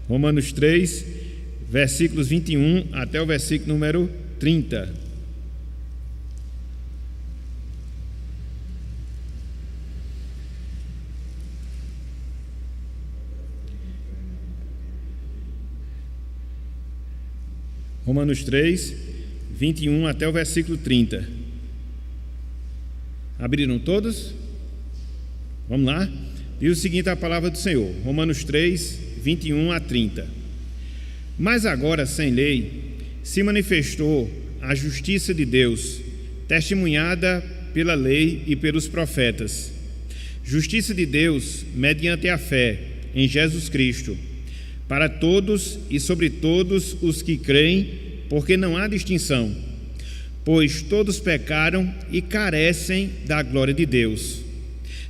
Romanos 3, versículos 21 até o versículo número 30. Romanos 3, 21 até o versículo 30. Abriram todos? Vamos lá? Diz o seguinte a palavra do Senhor, Romanos 3, 21 a 30. Mas agora, sem lei, se manifestou a justiça de Deus, testemunhada pela lei e pelos profetas. Justiça de Deus mediante a fé em Jesus Cristo, para todos e sobre todos os que creem, porque não há distinção, pois todos pecaram e carecem da glória de Deus,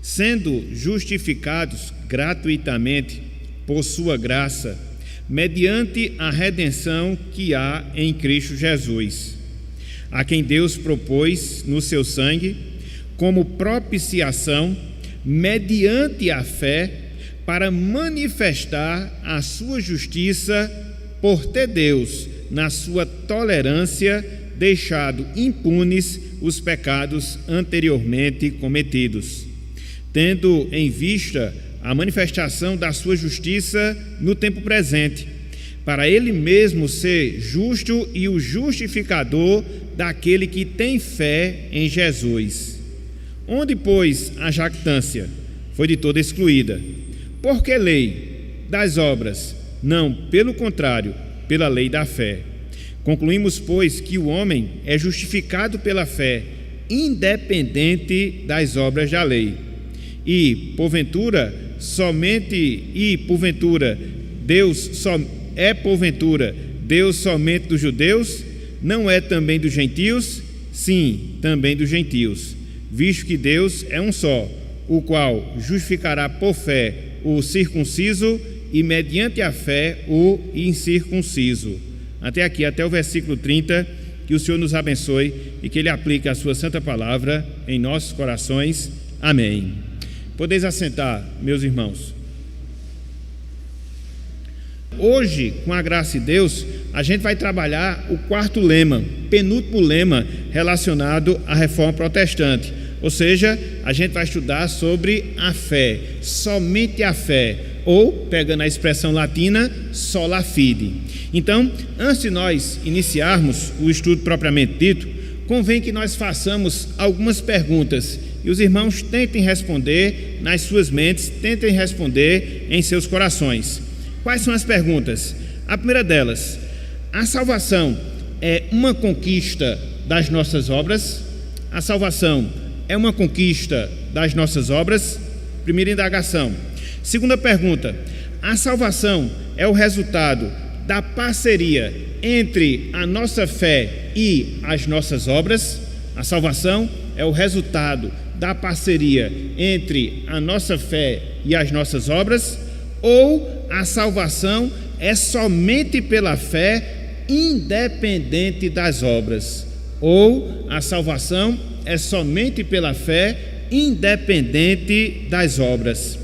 sendo justificados gratuitamente por sua graça, mediante a redenção que há em Cristo Jesus, a quem Deus propôs no seu sangue como propiciação, mediante a fé, para manifestar a sua justiça, por ter Deus, na sua tolerância, deixado impunes os pecados anteriormente cometidos, tendo em vista a manifestação da sua justiça no tempo presente, para ele mesmo ser justo e o justificador daquele que tem fé em Jesus. Onde, pois, a jactância foi de toda excluída. Por que lei das obras? Não, pelo contrário, pela lei da fé. Concluímos, pois, que o homem é justificado pela fé, independente das obras da lei. E, porventura, Deus somente dos judeus? Não é também dos gentios? Sim, também dos gentios, visto que Deus é um só, o qual justificará por fé o circunciso e mediante a fé o incircunciso. Até aqui, até o versículo 30, que o Senhor nos abençoe e que Ele aplique a sua santa palavra em nossos corações. Amém. Podeis assentar, meus irmãos. Hoje, com a graça de Deus, a gente vai trabalhar o quarto lema, penúltimo lema relacionado à reforma protestante. Ou seja, a gente vai estudar sobre a fé, somente a fé, ou, pegando a expressão latina, sola fide. Então, antes de nós iniciarmos o estudo propriamente dito, convém que nós façamos algumas perguntas e os irmãos tentem responder nas suas mentes, tentem responder em seus corações. Quais são as perguntas? A primeira delas: a salvação é uma conquista das nossas obras? A salvação é uma conquista das nossas obras? Primeira indagação. Segunda pergunta: a salvação é o resultado da parceria entre a nossa fé e as nossas obras? A salvação é o resultado da parceria entre a nossa fé e as nossas obras? Ou a salvação é somente pela fé, independente das obras? Ou a salvação é somente pela fé, independente das obras?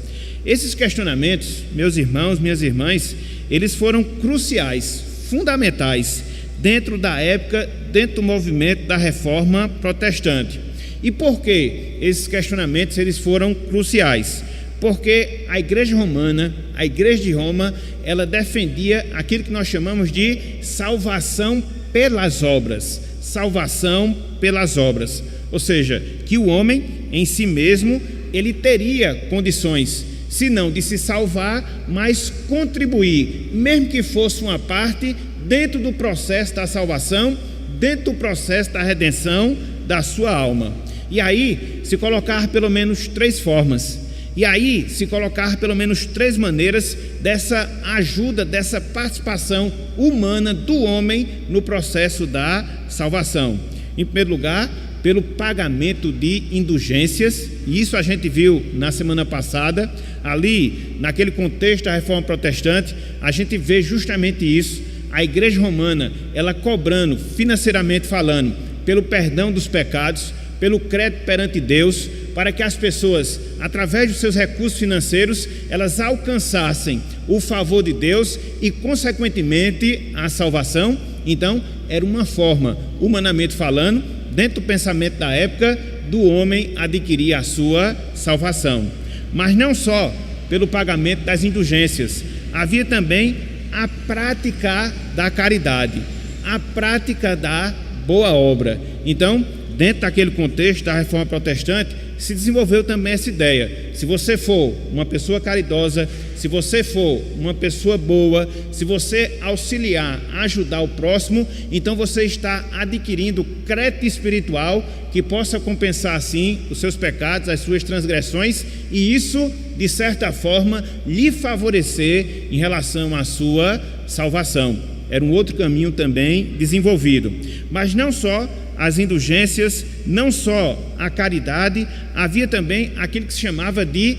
Esses questionamentos, meus irmãos, minhas irmãs, eles foram cruciais, fundamentais, dentro da época, dentro do movimento da reforma protestante. E por que esses questionamentos eles foram cruciais? Porque a igreja romana, a igreja de Roma, ela defendia aquilo que nós chamamos de salvação pelas obras. Salvação pelas obras. Ou seja, que o homem em si mesmo, ele teria condições, se não de se salvar, mas contribuir, mesmo que fosse uma parte, dentro do processo da salvação, dentro do processo da redenção da sua alma. E aí, se colocar pelo menos três formas. E aí, se colocar pelo menos três maneiras dessa ajuda, dessa participação humana do homem no processo da salvação. Em primeiro lugar, pelo pagamento de indulgências, e isso a gente viu na semana passada, ali, naquele contexto da reforma protestante, a gente vê justamente isso, a igreja romana, ela cobrando, financeiramente falando, pelo perdão dos pecados, pelo crédito perante Deus, para que as pessoas, através dos seus recursos financeiros, elas alcançassem o favor de Deus e, consequentemente, a salvação. Então, era uma forma, humanamente falando, dentro do pensamento da época, do homem adquirir a sua salvação. Mas não só pelo pagamento das indulgências, havia também a prática da caridade, a prática da boa obra. Então, dentro daquele contexto da Reforma Protestante, se desenvolveu também essa ideia: se você for uma pessoa caridosa, se você for uma pessoa boa, se você auxiliar, ajudar o próximo, então você está adquirindo crédito espiritual que possa compensar assim os seus pecados, as suas transgressões, e isso, de certa forma, lhe favorecer em relação à sua salvação. Era um outro caminho também desenvolvido. Mas não só as indulgências, não só a caridade, havia também aquilo que se chamava de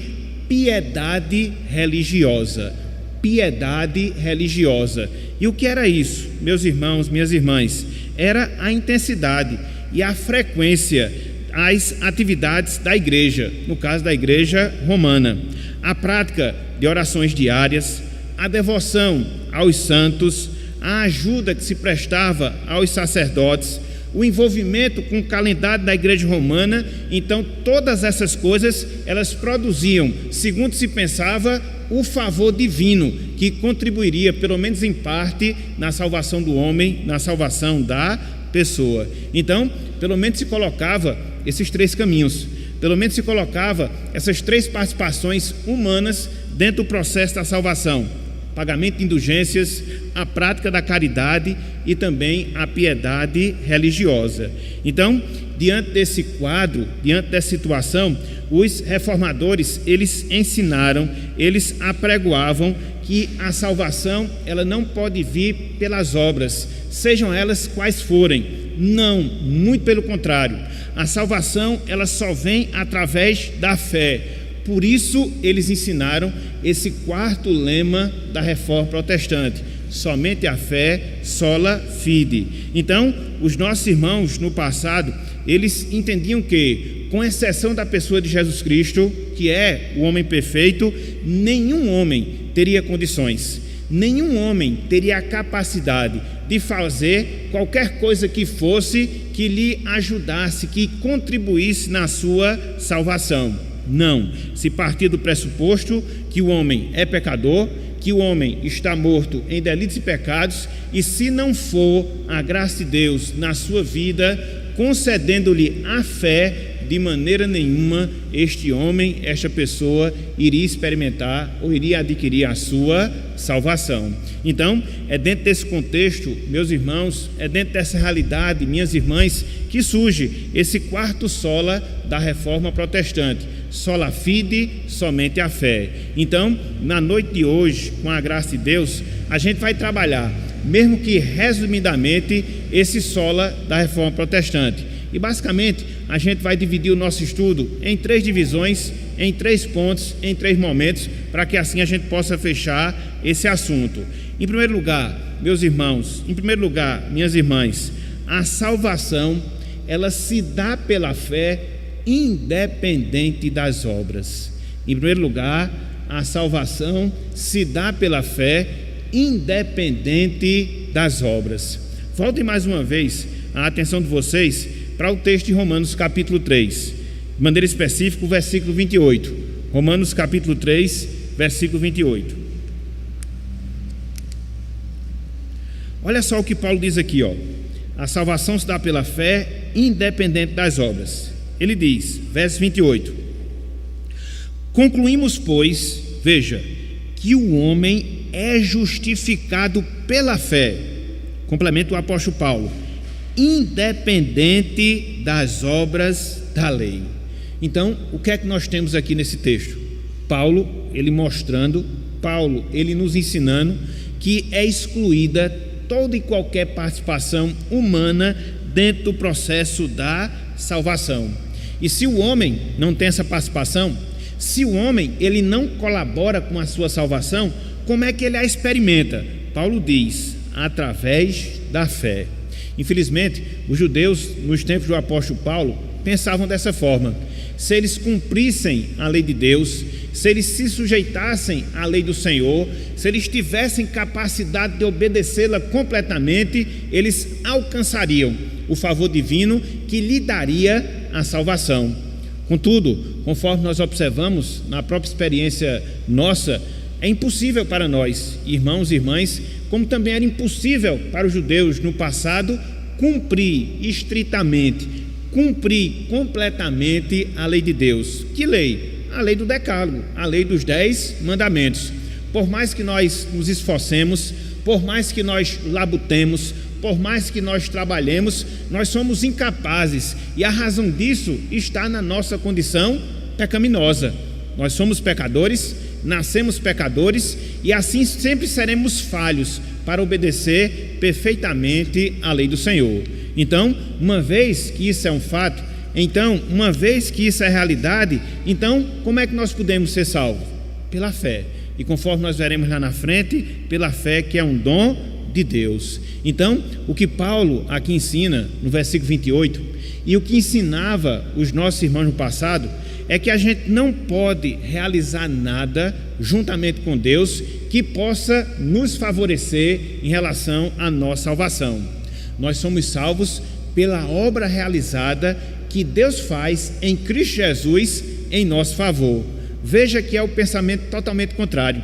piedade religiosa. Piedade religiosa. E o que era isso, meus irmãos, minhas irmãs? Era a intensidade e a frequência, as atividades da igreja, no caso da igreja romana. A prática de orações diárias, a devoção aos santos, a ajuda que se prestava aos sacerdotes, o envolvimento com o calendário da igreja romana. Então, todas essas coisas, elas produziam, segundo se pensava, o favor divino, que contribuiria, pelo menos em parte, na salvação do homem, na salvação da pessoa. Então, pelo menos se colocava esses três caminhos, pelo menos se colocava essas três participações humanas dentro do processo da salvação: pagamento de indulgências, a prática da caridade e também a piedade religiosa. Então, diante desse quadro, diante dessa situação, os reformadores, eles ensinaram, eles apregoavam que a salvação, ela não pode vir pelas obras, sejam elas quais forem. Não, muito pelo contrário. A salvação, ela só vem através da fé. Por isso, eles ensinaram esse quarto lema da Reforma Protestante: somente a fé, sola fide. Então, os nossos irmãos no passado, eles entendiam que, com exceção da pessoa de Jesus Cristo, que é o homem perfeito, nenhum homem teria condições, nenhum homem teria a capacidade de fazer qualquer coisa que fosse que lhe ajudasse, que contribuísse na sua salvação. Não, se partir do pressuposto que o homem é pecador, que o homem está morto em delitos e pecados, e se não for a graça de Deus na sua vida, concedendo-lhe a fé, de maneira nenhuma este homem, esta pessoa, iria experimentar ou iria adquirir a sua salvação. Então, é dentro desse contexto, meus irmãos, é dentro dessa realidade, minhas irmãs, que surge esse quarto sola da Reforma Protestante: sola fide, somente a fé. Então, na noite de hoje, com a graça de Deus, a gente vai trabalhar, mesmo que resumidamente, esse sola da Reforma Protestante. E basicamente, a gente vai dividir o nosso estudo em três divisões, em três pontos, em três momentos, para que assim a gente possa fechar esse assunto. Em primeiro lugar, meus irmãos, em primeiro lugar, minhas irmãs, a salvação, ela se dá pela fé, independente das obras. Em primeiro lugar, a salvação se dá pela fé, independente das obras. Voltem mais uma vez a atenção de vocês para o texto de Romanos capítulo 3, de maneira específica o versículo 28. Romanos capítulo 3, versículo 28. Olha só o que Paulo diz aqui, ó. A salvação se dá pela fé, independente das obras. Ele diz, verso 28: concluímos, pois, veja, que o homem é justificado pela fé, complementa o apóstolo Paulo, independente das obras da lei. Então, o que é que nós temos aqui nesse texto? Paulo, ele mostrando, Paulo, ele nos ensinando que é excluída toda e qualquer participação humana dentro do processo da salvação. E se o homem não tem essa participação, se o homem ele não colabora com a sua salvação, como é que ele a experimenta? Paulo diz, através da fé. Infelizmente, os judeus, nos tempos do apóstolo Paulo, pensavam dessa forma, se eles cumprissem a lei de Deus, se eles se sujeitassem à lei do Senhor, se eles tivessem capacidade de obedecê-la completamente, eles alcançariam o favor divino que lhe daria a salvação. Contudo, conforme nós observamos na própria experiência nossa, é impossível para nós, irmãos e irmãs, como também era impossível para os judeus no passado, cumprir estritamente, cumprir completamente a lei de Deus. Que lei? A lei do Decálogo, a lei dos 10 mandamentos. Por mais que nós nos esforcemos, por mais que nós labutemos, por mais que nós trabalhemos, nós somos incapazes, e a razão disso está na nossa condição pecaminosa. Nós somos pecadores, nascemos pecadores, e assim sempre seremos falhos para obedecer perfeitamente a lei do Senhor. Então, uma vez que isso é um fato, uma vez que isso é realidade, então como é que nós podemos ser salvos? Pela fé. E conforme nós veremos lá na frente, pela fé, que é um dom de Deus. Então, o que Paulo aqui ensina no versículo 28, e o que ensinava os nossos irmãos no passado, é que a gente não pode realizar nada juntamente com Deus que possa nos favorecer em relação à nossa salvação. Nós somos salvos pela obra realizada que Deus faz em Cristo Jesus em nosso favor. Veja que é o pensamento totalmente contrário.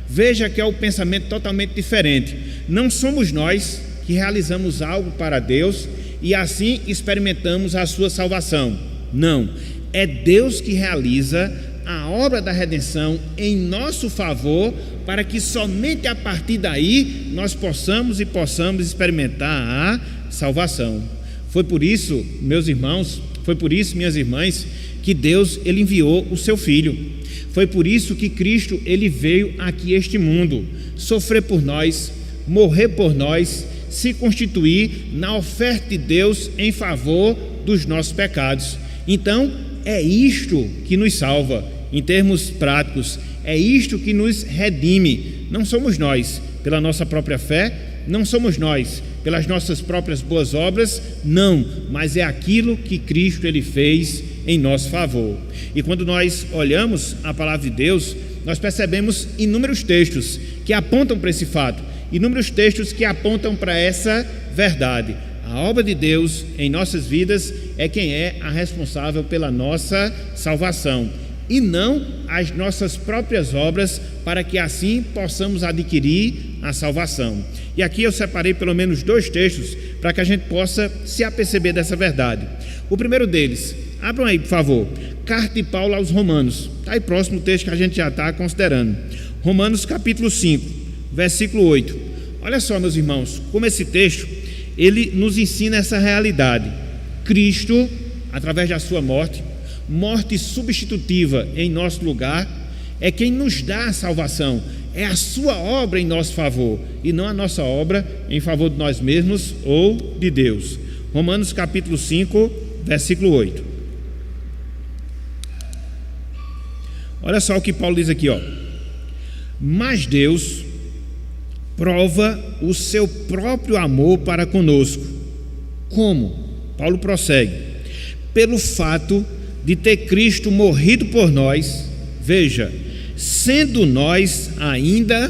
Veja que é o pensamento totalmente diferente. Não somos nós que realizamos algo para Deus e assim experimentamos a sua salvação. Não, é Deus que realiza a obra da redenção em nosso favor, para que somente a partir daí nós possamos experimentar a salvação. Foi por isso, meus irmãos, foi por isso, minhas irmãs, que Deus ele enviou o seu Filho. Foi por isso que Cristo ele veio aqui a este mundo, sofrer por nós, morrer por nós, se constituir na oferta de Deus em favor dos nossos pecados. Então, é isto que nos salva, em termos práticos, é isto que nos redime. Não somos nós, pela nossa própria fé, não somos nós, pelas nossas próprias boas obras, não, mas é aquilo que Cristo ele fez em nosso favor. E quando nós olhamos a palavra de Deus, nós percebemos inúmeros textos que apontam para esse fato, inúmeros textos que apontam para essa verdade. A obra de Deus em nossas vidas é quem é a responsável pela nossa salvação, e não as nossas próprias obras, para que assim possamos adquirir a salvação. E aqui eu separei pelo menos 2 textos para que a gente possa se aperceber dessa verdade. O primeiro deles, abram aí por favor, Carta de Paulo aos Romanos, está aí próximo o texto que a gente já está considerando. Romanos capítulo 5, versículo 8. Olha só, meus irmãos, como esse texto ele nos ensina essa realidade. Cristo, através da sua morte substitutiva em nosso lugar, é quem nos dá a salvação. É a sua obra em nosso favor, e não a nossa obra em favor de nós mesmos ou de Deus. Romanos capítulo 5, versículo 8. Olha só o que Paulo diz aqui, ó. Mas Deus prova o seu próprio amor para conosco. Como? Paulo prossegue: pelo fato de ter Cristo morrido por nós, veja, sendo nós ainda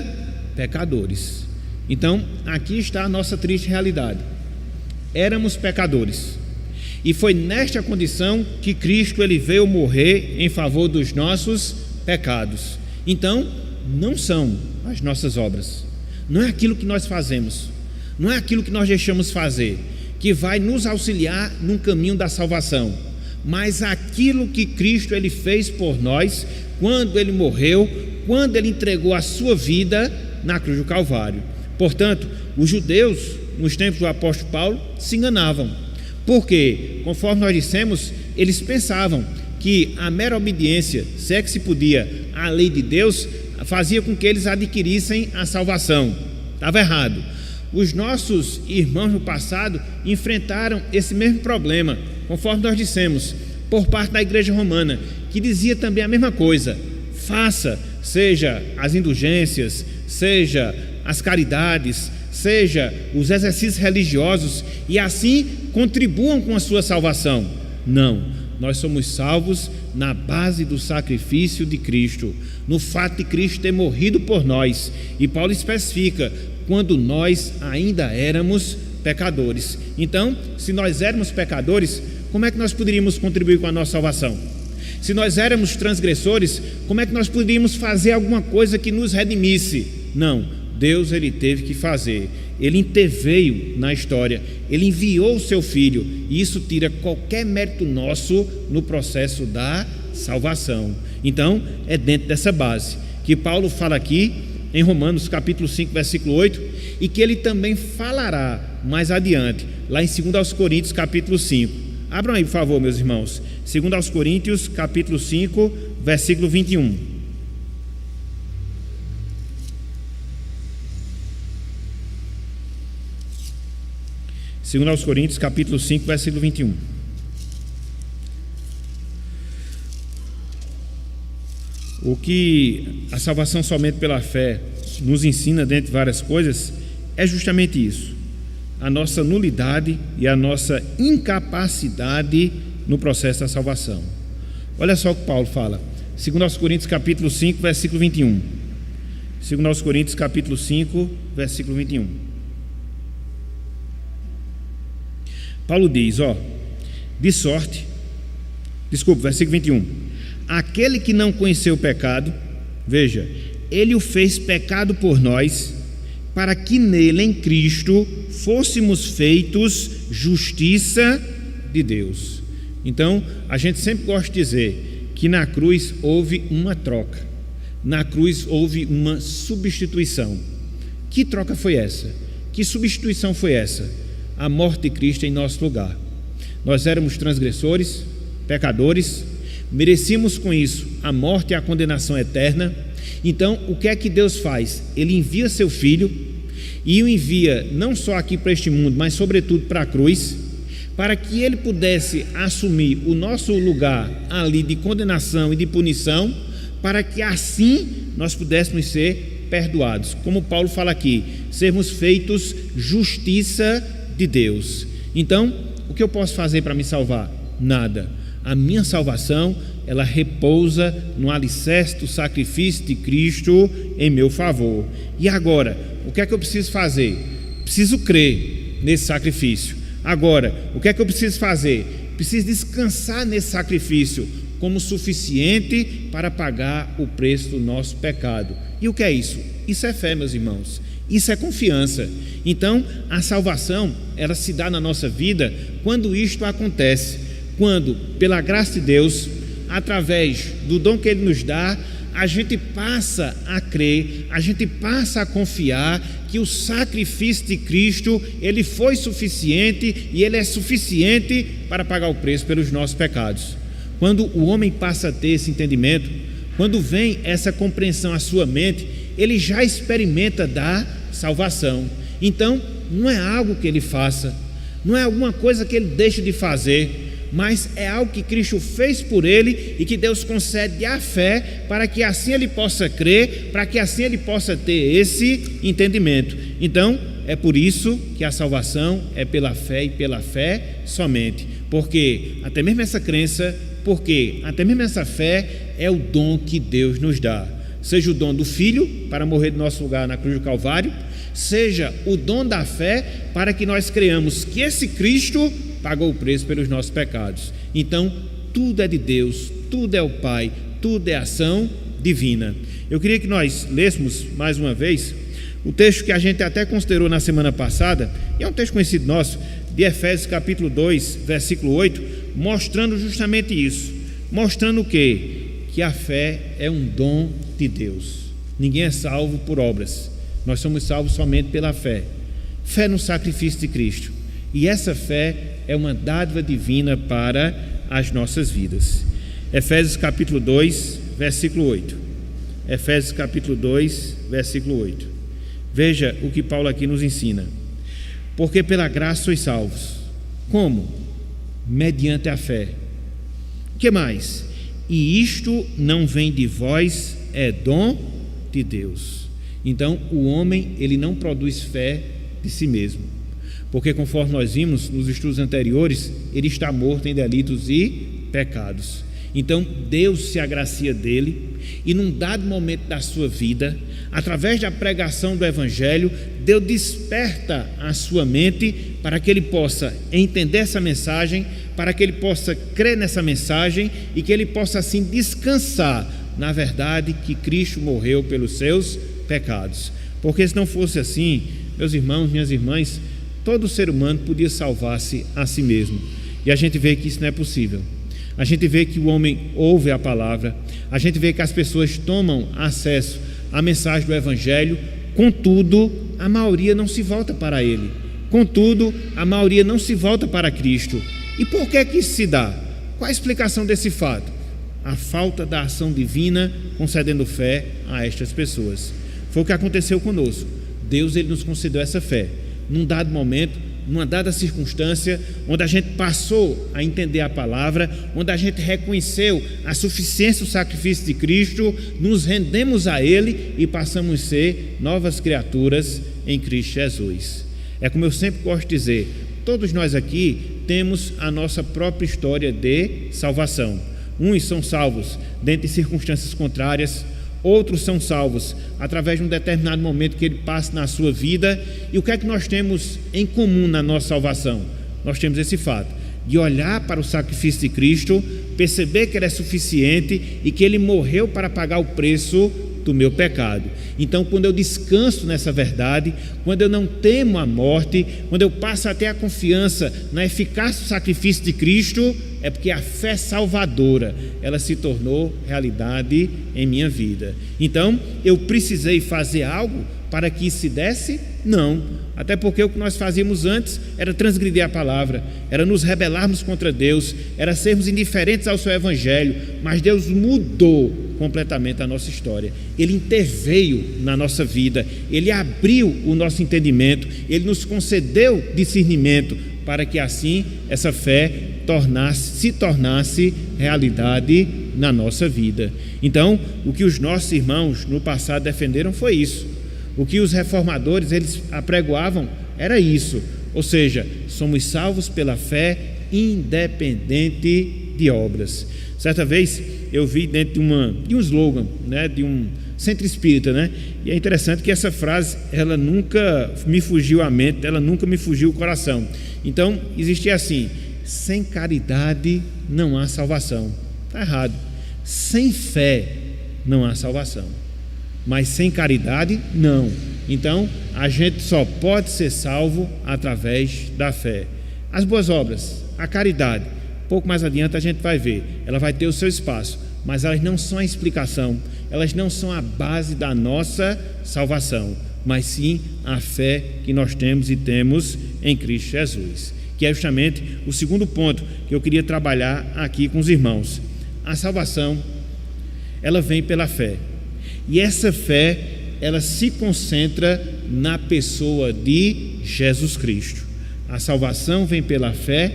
pecadores. Então, aqui está a nossa triste realidade. Éramos pecadores, e foi nesta condição que Cristo ele veio morrer em favor dos nossos pecados. Então, não são as nossas obras, não é aquilo que nós fazemos, não é aquilo que nós deixamos fazer, que vai nos auxiliar num caminho da salvação, mas aquilo que Cristo ele fez por nós, quando ele morreu, quando ele entregou a sua vida na cruz do Calvário. Portanto, os judeus, nos tempos do apóstolo Paulo, se enganavam, porque, conforme nós dissemos, eles pensavam que a mera obediência, se é que se podia, à lei de Deus, fazia com que eles adquirissem a salvação. Estava errado. Os nossos irmãos no passado enfrentaram esse mesmo problema, conforme nós dissemos, por parte da igreja romana, que dizia também a mesma coisa: faça, seja as indulgências, seja as caridades, seja os exercícios religiosos, e assim contribuam com a sua salvação. Não, nós somos salvos na base do sacrifício de Cristo, no fato de Cristo ter morrido por nós. E Paulo especifica, quando nós ainda éramos pecadores. Então, se nós éramos pecadores, como é que nós poderíamos contribuir com a nossa salvação? Se nós éramos transgressores, como é que nós poderíamos fazer alguma coisa que nos redimisse? Não, Deus ele teve que fazer. Ele interveio na história, ele enviou o seu Filho, e isso tira qualquer mérito nosso no processo da salvação. Então, é dentro dessa base que Paulo fala aqui em Romanos capítulo 5, versículo 8, e que ele também falará mais adiante, lá em 2 Coríntios capítulo 5. Abram aí, por favor, meus irmãos. 2 Coríntios capítulo 5, versículo 21. 2 Coríntios capítulo 5, versículo 21. O que a salvação somente pela fé nos ensina, dentre várias coisas, é justamente isso: a nossa nulidade e a nossa incapacidade no processo da salvação. Olha só o que Paulo fala, 2 Coríntios capítulo 5, versículo 21. 2 Coríntios capítulo 5, versículo 21. Paulo diz, versículo 21, aquele que não conheceu o pecado, veja, ele o fez pecado por nós, para que nele, em Cristo, fôssemos feitos justiça de Deus. Então, a gente sempre gosta de dizer que na cruz houve uma troca, na cruz houve uma substituição. Que troca foi essa? Que substituição foi essa? A morte de Cristo em nosso lugar. Nós éramos transgressores, pecadores, merecíamos com isso a morte e a condenação eterna. Então, o que é que Deus faz? Ele envia seu Filho, e o envia não só aqui para este mundo, mas sobretudo para a cruz, para que ele pudesse assumir o nosso lugar ali de condenação e de punição, para que assim nós pudéssemos ser perdoados. Como Paulo fala aqui, sermos feitos justiça de Deus. Então, o que eu posso fazer para me salvar? Nada. A minha salvação, ela repousa no alicerce do sacrifício de Cristo em meu favor. E agora, o que é que eu preciso fazer? Preciso crer nesse sacrifício. Agora, o que é que eu preciso fazer? Preciso descansar nesse sacrifício como suficiente para pagar o preço do nosso pecado. E o que é isso? Isso é fé, meus irmãos. Isso é confiança. Então, a salvação, ela se dá na nossa vida quando isto acontece. Quando, pela graça de Deus, através do dom que Ele nos dá, a gente passa a crer, a gente passa a confiar que o sacrifício de Cristo, ele foi suficiente e ele é suficiente para pagar o preço pelos nossos pecados. Quando o homem passa a ter esse entendimento, quando vem essa compreensão à sua mente, ele já experimenta da salvação. Então, não é algo que ele faça, não é alguma coisa que ele deixe de fazer, mas é algo que Cristo fez por ele e que Deus concede a fé para que assim ele possa crer, para que assim ele possa ter esse entendimento. Então, é por isso que a salvação é pela fé e pela fé somente, porque até mesmo essa crença, porque até mesmo essa fé é o dom que Deus nos dá, seja o dom do Filho para morrer do nosso lugar na cruz do Calvário, seja o dom da fé para que nós creamos que esse Cristo pagou o preço pelos nossos pecados. Então, tudo é de Deus, tudo é o Pai, tudo é ação divina. Eu queria que nós lêssemos mais uma vez o texto que a gente até considerou na semana passada, e é um texto conhecido nosso, de Efésios capítulo 2, versículo 8, mostrando justamente isso, mostrando o quê? Que a fé é um dom de Deus. Ninguém é salvo por obras, nós somos salvos somente pela fé. Fé no sacrifício de Cristo, e essa fé é uma dádiva divina para as nossas vidas. Efésios capítulo 2, versículo 8. Efésios capítulo 2, versículo 8. Veja o que Paulo aqui nos ensina. Porque pela graça sois salvos. Como? Mediante a fé. O que mais? E isto não vem de vós, é dom de Deus. Então, o homem, ele não produz fé de si mesmo. Porque conforme nós vimos nos estudos anteriores, ele está morto em delitos e pecados. Então Deus se agracia dele e num dado momento da sua vida, através da pregação do Evangelho, Deus desperta a sua mente para que ele possa entender essa mensagem, para que ele possa crer nessa mensagem e que ele possa assim descansar na verdade que Cristo morreu pelos seus pecados. Porque se não fosse assim, meus irmãos, minhas irmãs, todo ser humano podia salvar-se a si mesmo. E a gente vê que isso não é possível. A gente vê que o homem ouve a palavra, a gente vê que as pessoas tomam acesso à mensagem do Evangelho, contudo, a maioria não se volta para ele. Contudo, a maioria não se volta para Cristo. E por que isso se dá? Qual a explicação desse fato? A falta da ação divina concedendo fé a estas pessoas. Foi o que aconteceu conosco. Deus ele nos concedeu essa fé. Num dado momento, numa dada circunstância, onde a gente passou a entender a palavra, onde a gente reconheceu a suficiência do sacrifício de Cristo, nos rendemos a Ele e passamos a ser novas criaturas em Cristo Jesus. É como eu sempre gosto de dizer, todos nós aqui temos a nossa própria história de salvação. Uns são salvos dentro de circunstâncias contrárias, outros são salvos através de um determinado momento que ele passa na sua vida. E o que é que nós temos em comum na nossa salvação? Nós temos esse fato de olhar para o sacrifício de Cristo, perceber que ele é suficiente e que ele morreu para pagar o preço do meu pecado. Então, quando eu descanso nessa verdade, quando eu não temo a morte, quando eu passo a ter a confiança na eficácia do sacrifício de Cristo, é porque a fé salvadora, ela se tornou realidade em minha vida. Então, eu precisei fazer algo para que isso se desse? Não, até porque o que nós fazíamos antes era transgredir a palavra, era nos rebelarmos contra Deus, era sermos indiferentes ao seu Evangelho, mas Deus mudou completamente a nossa história. Ele interveio na nossa vida, Ele abriu o nosso entendimento, Ele nos concedeu discernimento para que assim essa fé se tornasse realidade na nossa vida. Então, o que os nossos irmãos no passado defenderam foi isso. O que os reformadores eles apregoavam era isso, ou seja, somos salvos pela fé independente de obras. Certa vez eu vi dentro de um slogan, de um centro espírita, e é interessante que essa frase ela nunca me fugiu à mente, ela nunca me fugiu ao coração. Então existia assim: sem caridade não há salvação. Está errado. Sem fé não há salvação, mas sem caridade não. Então a gente só pode ser salvo através da fé. As boas obras, a caridade, pouco mais adiante a gente vai ver, ela vai ter o seu espaço, mas elas não são a explicação, elas não são a base da nossa salvação, mas sim a fé que nós temos e temos em Cristo Jesus, que é justamente o segundo ponto que eu queria trabalhar aqui com os irmãos. A salvação, ela vem pela fé, e essa fé, ela se concentra na pessoa de Jesus Cristo. A salvação vem pela fé,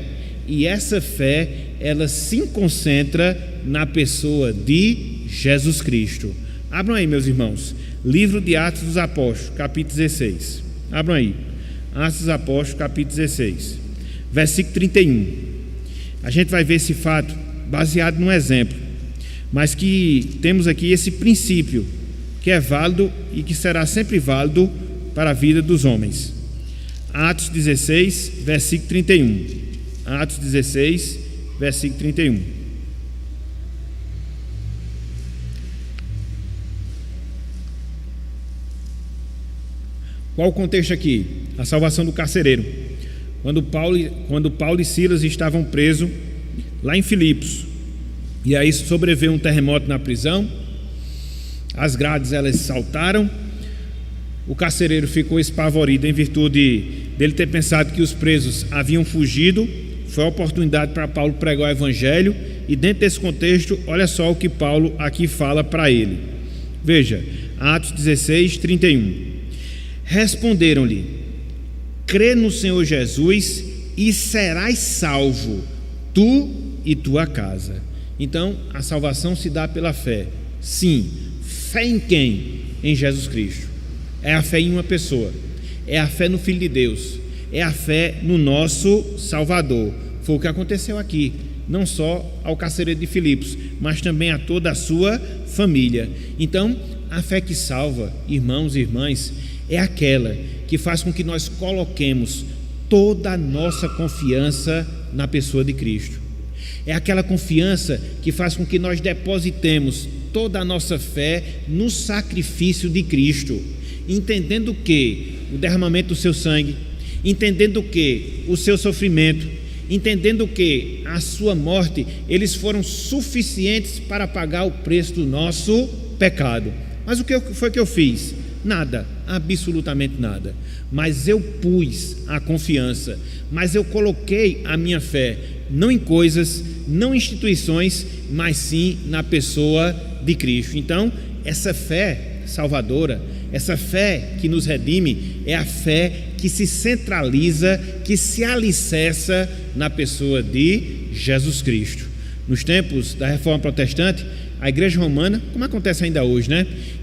e essa fé, ela se concentra na pessoa de Jesus Cristo. Abram aí, meus irmãos, livro de Atos dos Apóstolos, capítulo 16. Abram aí, Atos dos Apóstolos, capítulo 16, versículo 31. A gente vai ver esse fato baseado num exemplo, mas que temos aqui esse princípio que é válido e que será sempre válido para a vida dos homens. Atos 16, versículo 31. Atos 16, versículo 31. Qual o contexto aqui? A salvação do carcereiro. Quando Paulo e Silas estavam presos lá em Filipos, e aí sobreveio um terremoto na prisão, as grades elas saltaram, o carcereiro ficou espavorido em virtude dele ter pensado que os presos haviam fugido. Foi a oportunidade para Paulo pregar o Evangelho, e dentro desse contexto, olha só o que Paulo aqui fala para ele. Veja, Atos 16, 31. Responderam-lhe: crê no Senhor Jesus e serás salvo, tu e tua casa. Então, a salvação se dá pela fé. Sim, fé em quem? Em Jesus Cristo. É a fé em uma pessoa, é a fé no Filho de Deus, é a fé no nosso Salvador. Foi o que aconteceu aqui. não só ao carcereiro de Filipos, mas também a toda a sua família. Então, a fé que salva, irmãos e irmãs, é aquela que faz com que nós coloquemos toda a nossa confiança na pessoa de Cristo. É aquela confiança que faz com que nós depositemos toda a nossa fé no sacrifício de Cristo, entendendo que o derramamento do seu sangue, entendendo que o seu sofrimento, entendendo que a sua morte, eles foram suficientes para pagar o preço do nosso pecado. Mas o que foi que eu fiz? Nada, absolutamente nada. Mas eu pus a confiança, mas eu coloquei a minha fé não em coisas, não em instituições, mas sim na pessoa de Cristo. Então, essa fé salvadora, essa fé que nos redime, é a fé que se centraliza, que se alicerça na pessoa de Jesus Cristo. Nos tempos da Reforma Protestante, a Igreja Romana, como acontece ainda hoje,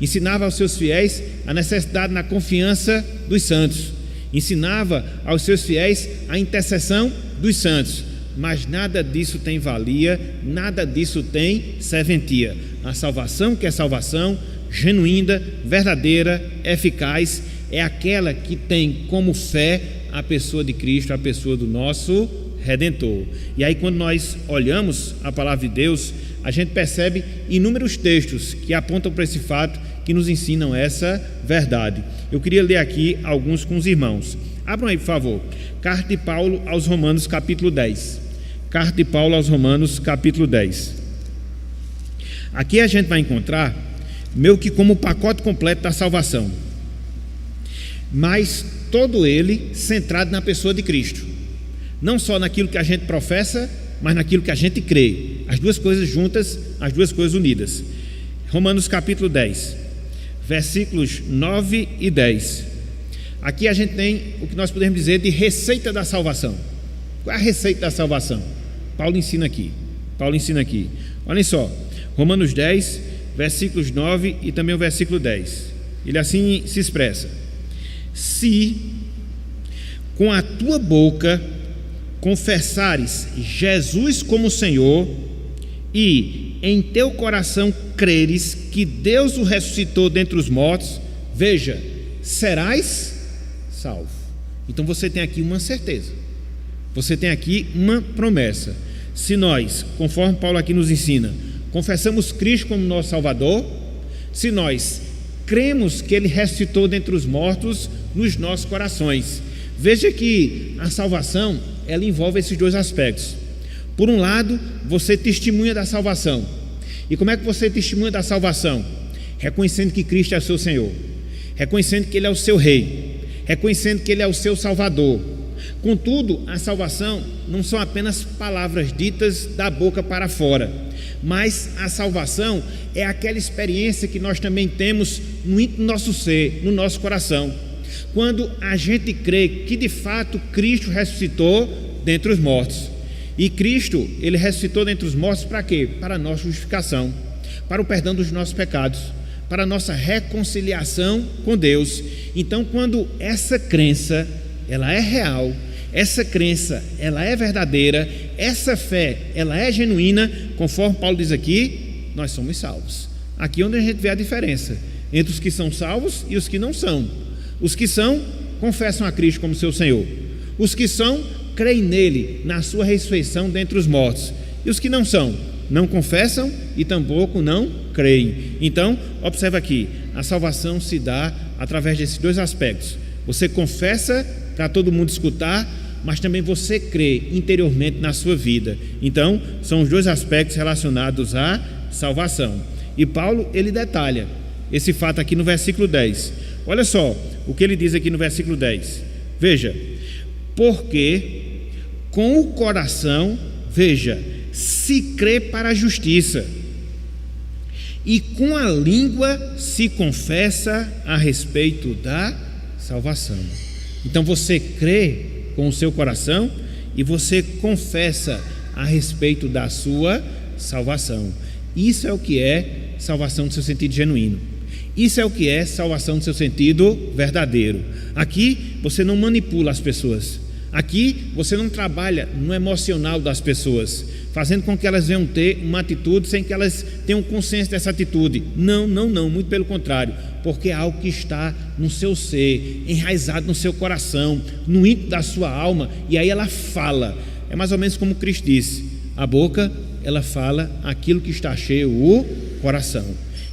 ensinava aos seus fiéis a necessidade na confiança dos santos, ensinava aos seus fiéis a intercessão dos santos, mas nada disso tem valia, nada disso tem serventia. A salvação, que é salvação genuína, verdadeira, eficaz, é aquela que tem como fé a pessoa de Cristo, a pessoa do nosso Redentor. E aí, quando nós olhamos a palavra de Deus, a gente percebe inúmeros textos que apontam para esse fato, que nos ensinam essa verdade. Eu queria ler aqui alguns com os irmãos. Abram aí, por favor. Carta de Paulo aos Romanos, capítulo 10. Carta de Paulo aos Romanos, capítulo 10. Aqui a gente vai encontrar meio que como o pacote completo da salvação, mas todo ele centrado na pessoa de Cristo, não só naquilo que a gente professa, mas naquilo que a gente crê, as duas coisas juntas, as duas coisas unidas. Romanos capítulo 10, versículos 9 e 10. Aqui a gente tem o que nós podemos dizer de receita da salvação. Qual é a receita da salvação? Paulo ensina aqui. Olhem só, Romanos 10, versículos 9 e também o versículo 10. Ele assim se expressa: se com a tua boca confessares Jesus como Senhor e em teu coração creres que Deus o ressuscitou dentre os mortos, veja, serás salvo. Então você tem aqui uma certeza, você tem aqui uma promessa. Se nós, conforme Paulo aqui nos ensina, confessamos Cristo como nosso Salvador, se nós cremos que Ele ressuscitou dentre os mortos nos nossos corações, veja que a salvação, ela envolve esses dois aspectos. Por um lado, você testemunha da salvação. E como é que você testemunha da salvação? Reconhecendo que Cristo é o seu Senhor, reconhecendo que Ele é o seu Rei, reconhecendo que Ele é o seu Salvador. Contudo, a salvação não são apenas palavras ditas da boca para fora, mas a salvação é aquela experiência que nós também temos no íntimo do nosso ser, no nosso coração, quando a gente crê que de fato Cristo ressuscitou dentre os mortos. E Cristo, Ele ressuscitou dentre os mortos para quê? Para a nossa justificação, para o perdão dos nossos pecados, para a nossa reconciliação com Deus. Então, quando essa crença, ela é real, essa crença, ela é verdadeira, essa fé, ela é genuína, conforme Paulo diz aqui, nós somos salvos. Aqui é onde a gente vê a diferença entre os que são salvos e os que não são. Os que são, confessam a Cristo como seu Senhor. Os que são, creem nele, na sua ressurreição dentre os mortos. E os que não são, não confessam e tampouco não creem. Então, observa aqui, a salvação se dá através desses dois aspectos. Você confessa para todo mundo escutar, mas também você crê interiormente na sua vida. Então, são os dois aspectos relacionados à salvação. E Paulo, ele detalha esse fato aqui no versículo 10. Olha só o que ele diz aqui no versículo 10. Veja, porque com o coração, veja, se crê para a justiça, e com a língua se confessa a respeito da salvação. Então você crê com o seu coração e você confessa a respeito da sua salvação. Isso é o que é salvação no seu sentido genuíno. Isso é o que é salvação no seu sentido verdadeiro. Aqui você não manipula as pessoas. Aqui você não trabalha no emocional das pessoas, fazendo com que elas venham ter uma atitude sem que elas tenham consciência dessa atitude. Não, muito pelo contrário, porque é algo que está no seu ser, enraizado no seu coração, no íntimo da sua alma, e aí ela fala. É mais ou menos como Cristo disse: a boca, ela fala aquilo que está cheio, o coração.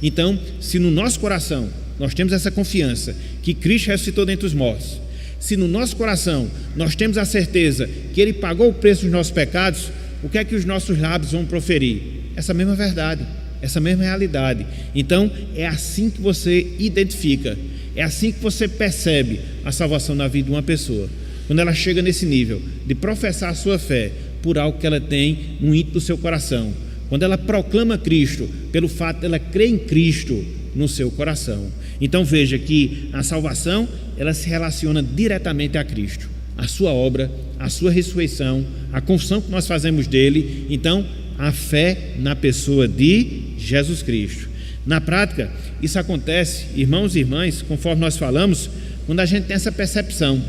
Então, se no nosso coração nós temos essa confiança que Cristo ressuscitou dentre os mortos, se no nosso coração nós temos a certeza que Ele pagou o preço dos nossos pecados, o que é que os nossos lábios vão proferir? Essa mesma verdade, essa mesma realidade. Então é assim que você identifica, é assim que você percebe a salvação na vida de uma pessoa, quando ela chega nesse nível de professar a sua fé por algo que ela tem no íntimo do seu coração, quando ela proclama Cristo pelo fato de ela crer em Cristo no seu coração. Então veja que a salvação, ela se relaciona diretamente a Cristo, a sua obra, a sua ressurreição, a confissão que nós fazemos dele. Então a fé na pessoa de Jesus Cristo. Na prática, isso acontece, irmãos e irmãs, conforme nós falamos, quando a gente tem essa percepção,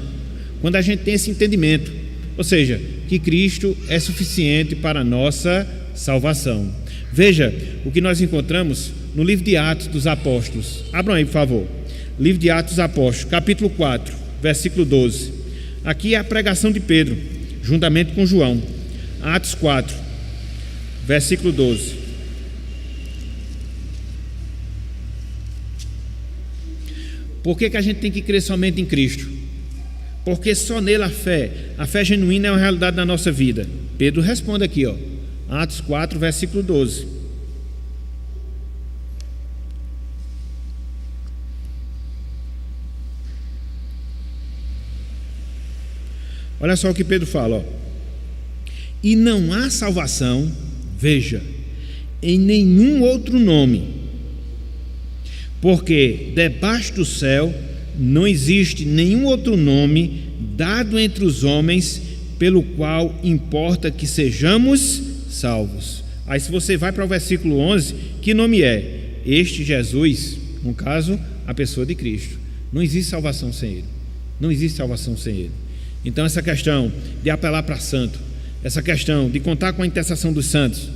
quando a gente tem esse entendimento, ou seja, que Cristo é suficiente para a nossa salvação. Veja o que nós encontramos no livro de Atos dos Apóstolos. Abram aí, por favor. Livro de Atos dos Apóstolos, capítulo 4, versículo 12. Aqui é a pregação de Pedro, juntamente com João. Atos 4, versículo 12. Por que a gente tem que crer somente em Cristo? Porque só nele a fé genuína é uma realidade na nossa vida. Pedro responde aqui, Atos 4, versículo 12. Olha só o que Pedro fala, e não há salvação, veja, em nenhum outro nome, porque debaixo do céu não existe nenhum outro nome dado entre os homens pelo qual importa que sejamos salvos. Aí se você vai para o versículo 11, que nome é? Este Jesus, no caso, a pessoa de Cristo. Não existe salvação sem Ele. Não existe salvação sem Ele. Então essa questão de apelar para santo, essa questão de contar com a intercessão dos santos,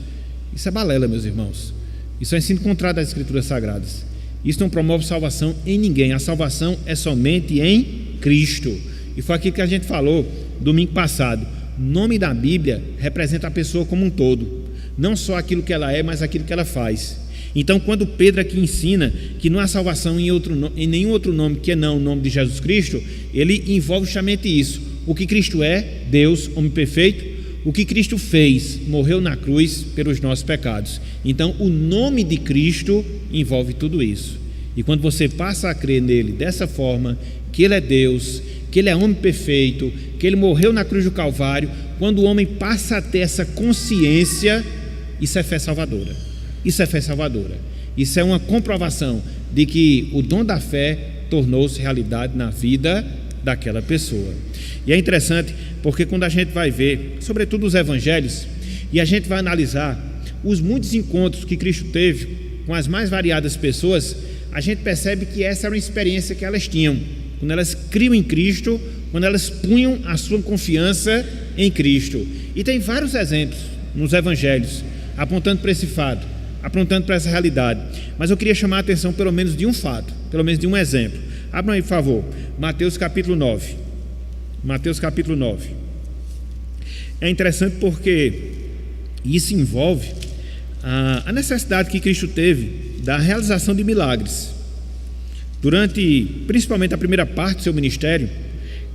isso é balela, meus irmãos. Isso é ensino contrário das Escrituras Sagradas. Isso não promove salvação em ninguém. A salvação é somente em Cristo. E foi aquilo que a gente falou domingo passado. O nome da Bíblia representa a pessoa como um todo, não só aquilo que ela é, mas aquilo que ela faz. Então quando Pedro aqui ensina que não há salvação em nenhum outro nome que não o nome de Jesus Cristo, ele envolve justamente isso. O que Cristo é, Deus, homem perfeito, o que Cristo fez, morreu na cruz pelos nossos pecados. Então o nome de Cristo envolve tudo isso. E quando você passa a crer nele dessa forma, que ele é Deus, que ele é homem perfeito, que ele morreu na cruz do Calvário, quando o homem passa a ter essa consciência, isso é fé salvadora. Isso é fé salvadora. Isso é uma comprovação de que o dom da fé tornou-se realidade na vida daquela pessoa. E é interessante porque quando a gente vai ver, sobretudo os evangelhos, e a gente vai analisar os muitos encontros que Cristo teve com as mais variadas pessoas, a gente percebe que essa era uma experiência que elas tinham, quando elas criam em Cristo, quando elas punham a sua confiança em Cristo. E tem vários exemplos nos evangelhos apontando para esse fato, apontando para essa realidade. Mas eu queria chamar a atenção pelo menos de um fato, pelo menos de um exemplo. Abram aí, por favor, Mateus capítulo 9. Mateus capítulo 9. É interessante porque isso envolve a necessidade que Cristo teve da realização de milagres. Durante, principalmente a primeira parte do seu ministério,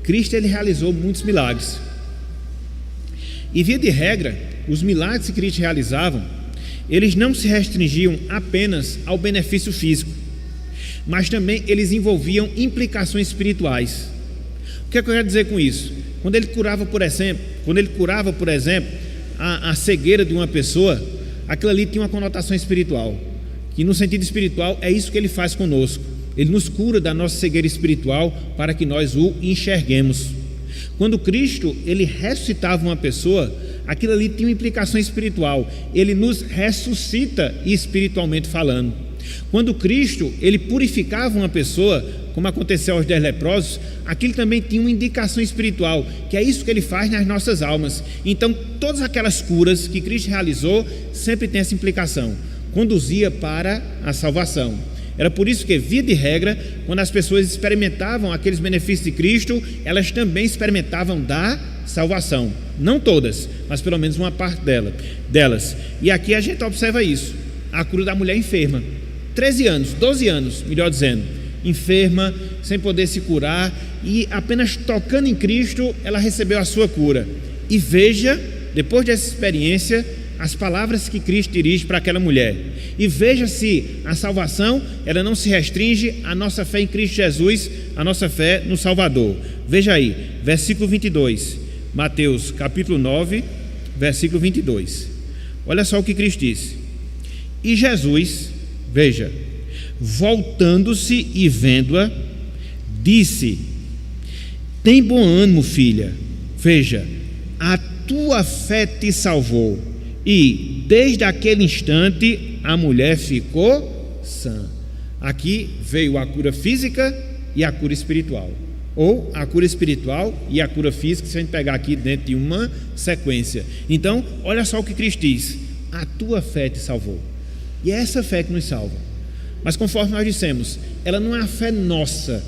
Cristo ele realizou muitos milagres. E via de regra, os milagres que Cristo realizavam, eles não se restringiam apenas ao benefício físico, mas também eles envolviam implicações espirituais. O que é que eu quero dizer com isso? Quando ele curava, por exemplo, a cegueira de uma pessoa, aquilo ali tinha uma conotação espiritual, que no sentido espiritual é isso que ele faz conosco. Ele nos cura da nossa cegueira espiritual para que nós o enxerguemos. Quando Cristo ele ressuscitava uma pessoa, aquilo ali tinha uma implicação espiritual. Ele nos ressuscita espiritualmente falando. Quando Cristo ele purificava uma pessoa, como aconteceu aos 10 leprosos, aquilo também tinha uma indicação espiritual, que é isso que ele faz nas nossas almas. Então, todas aquelas curas que Cristo realizou sempre tem essa implicação, conduzia para a salvação. Era por isso que, via de regra, quando as pessoas experimentavam aqueles benefícios de Cristo, elas também experimentavam da salvação. Não todas, mas pelo menos uma parte delas. E aqui a gente observa isso. A cura da mulher enferma, 13 anos, 12 anos, melhor dizendo, enferma, sem poder se curar, e apenas tocando em Cristo, ela recebeu a sua cura. E veja, depois dessa experiência, as palavras que Cristo dirige para aquela mulher. E veja se a salvação, ela não se restringe à nossa fé em Cristo Jesus, à nossa fé no Salvador. Veja aí, versículo 22, Mateus capítulo 9, versículo 22. Olha só o que Cristo disse. E Jesus, veja, voltando-se e vendo-a, disse: tem bom ânimo, filha, veja, a tua fé te salvou. E desde aquele instante a mulher ficou sã. Aqui veio a cura física e a cura espiritual, ou a cura espiritual e a cura física, se a gente pegar aqui dentro de uma sequência. Então, olha só o que Cristo diz: a tua fé te salvou. E é essa fé que nos salva. Mas conforme nós dissemos, ela não é a fé nossa,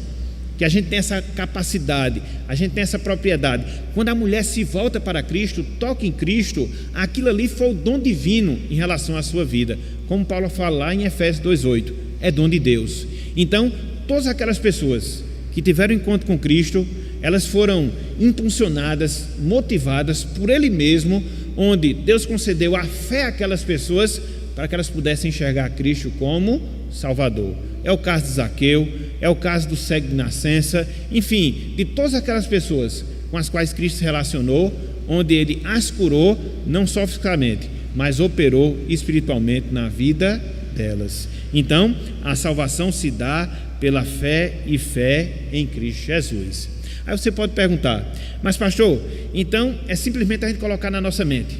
que a gente tem essa capacidade, a gente tem essa propriedade. Quando a mulher se volta para Cristo, toca em Cristo, aquilo ali foi o dom divino em relação à sua vida, como Paulo fala lá em Efésios 2,8, é dom de Deus. Então, todas aquelas pessoas que tiveram encontro com Cristo, elas foram impulsionadas, motivadas por Ele mesmo, onde Deus concedeu a fé àquelas pessoas para que elas pudessem enxergar Cristo como Salvador. É o caso de Zaqueu, é o caso do cego de nascença, enfim, de todas aquelas pessoas com as quais Cristo se relacionou, onde Ele as curou, não só fisicamente, mas operou espiritualmente na vida delas. Então, a salvação se dá pela fé e fé em Cristo Jesus. Aí você pode perguntar: mas pastor, então é simplesmente a gente colocar na nossa mente,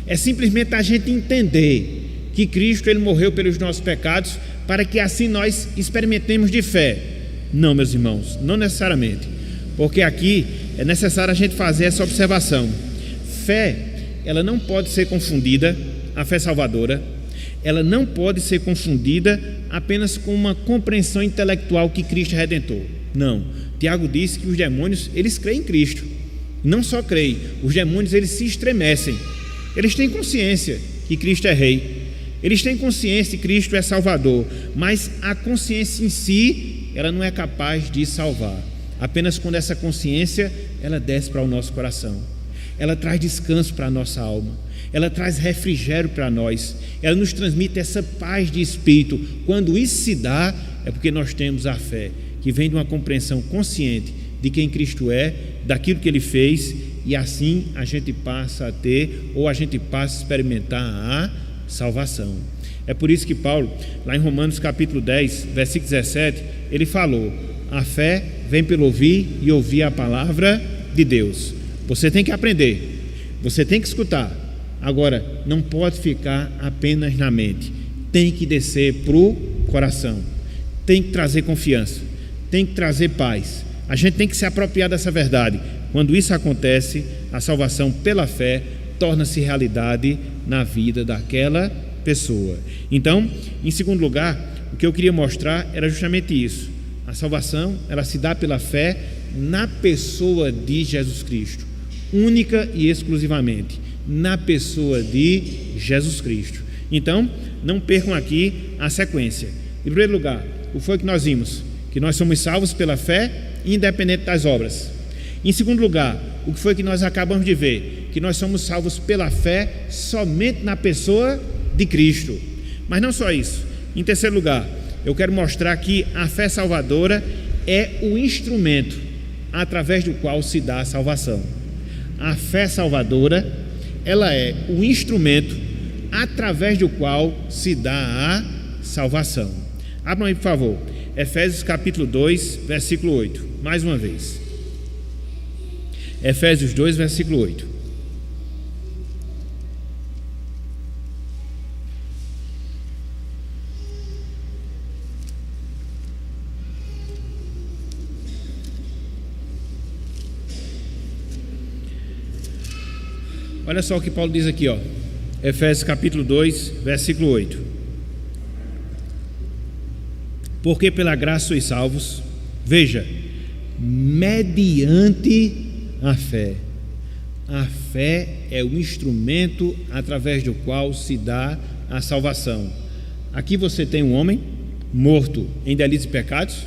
é simplesmente a gente entender que Cristo, Ele morreu pelos nossos pecados, para que assim nós experimentemos de fé? Não, meus irmãos, não necessariamente, porque aqui é necessário a gente fazer essa observação. Fé, ela não pode ser confundida, a fé salvadora, ela não pode ser confundida apenas com uma compreensão intelectual que Cristo é Redentor. Não, Tiago disse que os demônios, eles creem em Cristo, não só creem, os demônios, eles se estremecem, eles têm consciência que Cristo é Rei, eles têm consciência que Cristo é Salvador, mas a consciência em si, ela não é capaz de salvar. Apenas quando essa consciência, ela desce para o nosso coração, ela traz descanso para a nossa alma, ela traz refrigério para nós, ela nos transmite essa paz de espírito. Quando isso se dá, é porque nós temos a fé, que vem de uma compreensão consciente de quem Cristo é, daquilo que Ele fez, e assim a gente passa a ter, ou a gente passa a experimentar a salvação. É por isso que Paulo, lá em Romanos capítulo 10, versículo 17, ele falou: a fé vem pelo ouvir e ouvir a palavra de Deus. Você tem que aprender, você tem que escutar. Agora, não pode ficar apenas na mente, tem que descer para o coração, tem que trazer confiança, tem que trazer paz. A gente tem que se apropriar dessa verdade. Quando isso acontece, a salvação pela fé torna-se realidade na vida daquela pessoa. Então, em segundo lugar, o que eu queria mostrar era justamente isso. A salvação, ela se dá pela fé na pessoa de Jesus Cristo, única e exclusivamente na pessoa de Jesus Cristo. Então, não percam aqui a sequência. Em primeiro lugar, o que foi que nós vimos? Que nós somos salvos pela fé, independente das obras. Em segundo lugar, o que foi que nós acabamos de ver? Que nós somos salvos pela fé somente na pessoa de Cristo. Mas não só isso. Em terceiro lugar, eu quero mostrar que a fé salvadora é o instrumento através do qual se dá a salvação. A fé salvadora, ela é o instrumento através do qual se dá a salvação. Abram aí, por favor, Efésios capítulo 2, versículo 8, mais uma vez. Efésios 2, versículo 8. olha só o que Paulo diz aqui, ó. Efésios capítulo 2, versículo 8. Porque pela graça sois salvos, veja, mediante a fé. A fé é o instrumento através do qual se dá a salvação. Aqui você tem um homem morto em delitos e pecados.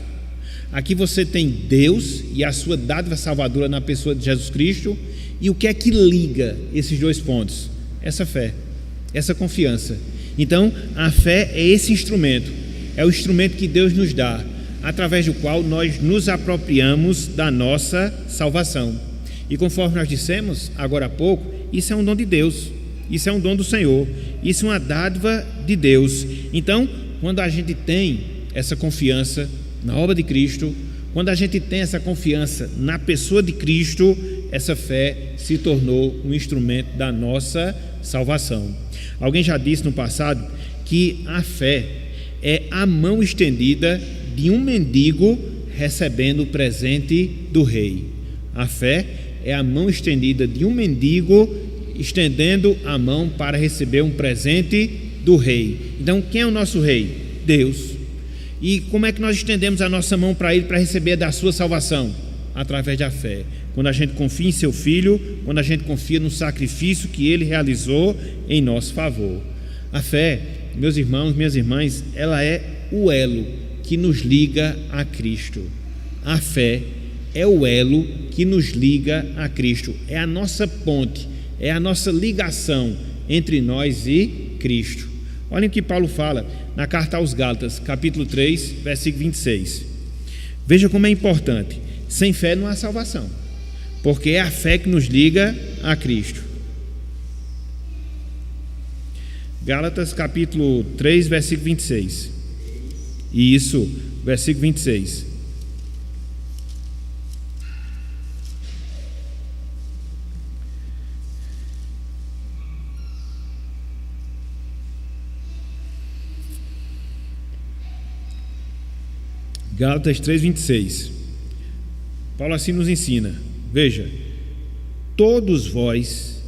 Aqui você tem Deus e a sua dádiva salvadora na pessoa de Jesus Cristo. E o que é que liga esses dois pontos? Essa fé, essa confiança. Então, a fé é esse instrumento, é o instrumento que Deus nos dá, através do qual nós nos apropriamos da nossa salvação. E conforme nós dissemos agora há pouco, isso é um dom de Deus, isso é um dom do Senhor, isso é uma dádiva de Deus. Então, quando a gente tem essa confiança na obra de Cristo, quando a gente tem essa confiança na pessoa de Cristo, essa fé se tornou um instrumento da nossa salvação. Alguém já disse no passado que a fé é a mão estendida de um mendigo recebendo o presente do rei. A fé é a mão estendida de um mendigo estendendo a mão para receber um presente do rei. Então, quem é o nosso rei? Deus. E como é que nós estendemos a nossa mão para ele para receber da sua salvação? Através da fé. Quando a gente confia em seu Filho, quando a gente confia no sacrifício que ele realizou em nosso favor. A fé, meus irmãos, minhas irmãs, ela é o elo que nos liga a Cristo. A fé é o elo que nos liga a Cristo. É a nossa ponte, é a nossa ligação entre nós e Cristo. Olhem o que Paulo fala na carta aos Gálatas, capítulo 3, versículo 26. Veja como é importante. Sem fé não há salvação, porque é a fé que nos liga a Cristo. Gálatas capítulo 3, versículo 26. Isso, versículo 26. Gálatas 3, 26. Paulo assim nos ensina. Veja, todos vós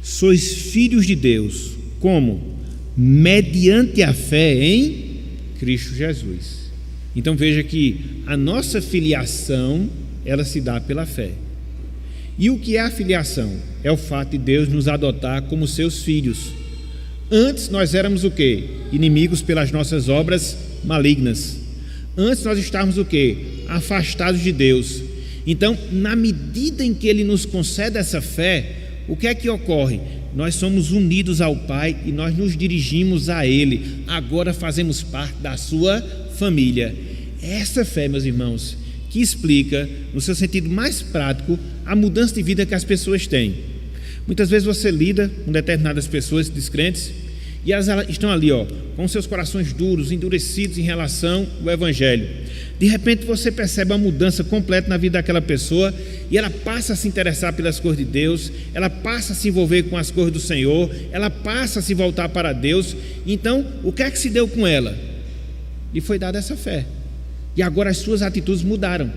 sois filhos de Deus, como? Mediante a fé em Cristo Jesus. Então veja que a nossa filiação, ela se dá pela fé. E o que é a filiação? É o fato de Deus nos adotar como seus filhos. Antes nós éramos o quê? Inimigos pelas nossas obras malignas. Antes nós estávamos o quê? Afastados de Deus. Então, na medida em que Ele nos concede essa fé, o que é que ocorre? Nós somos unidos ao Pai e nós nos dirigimos a Ele. Agora fazemos parte da sua família. Essa fé, meus irmãos, que explica, no seu sentido mais prático, a mudança de vida que as pessoas têm. Muitas vezes você lida com determinadas pessoas descrentes e elas estão ali, com seus corações duros, endurecidos em relação ao Evangelho. De repente você percebe uma mudança completa na vida daquela pessoa e ela passa a se interessar pelas coisas de Deus, ela passa a se envolver com as coisas do Senhor, ela passa a se voltar para Deus. Então, o que é que se deu com ela? Lhe foi dada essa fé. E agora as suas atitudes mudaram,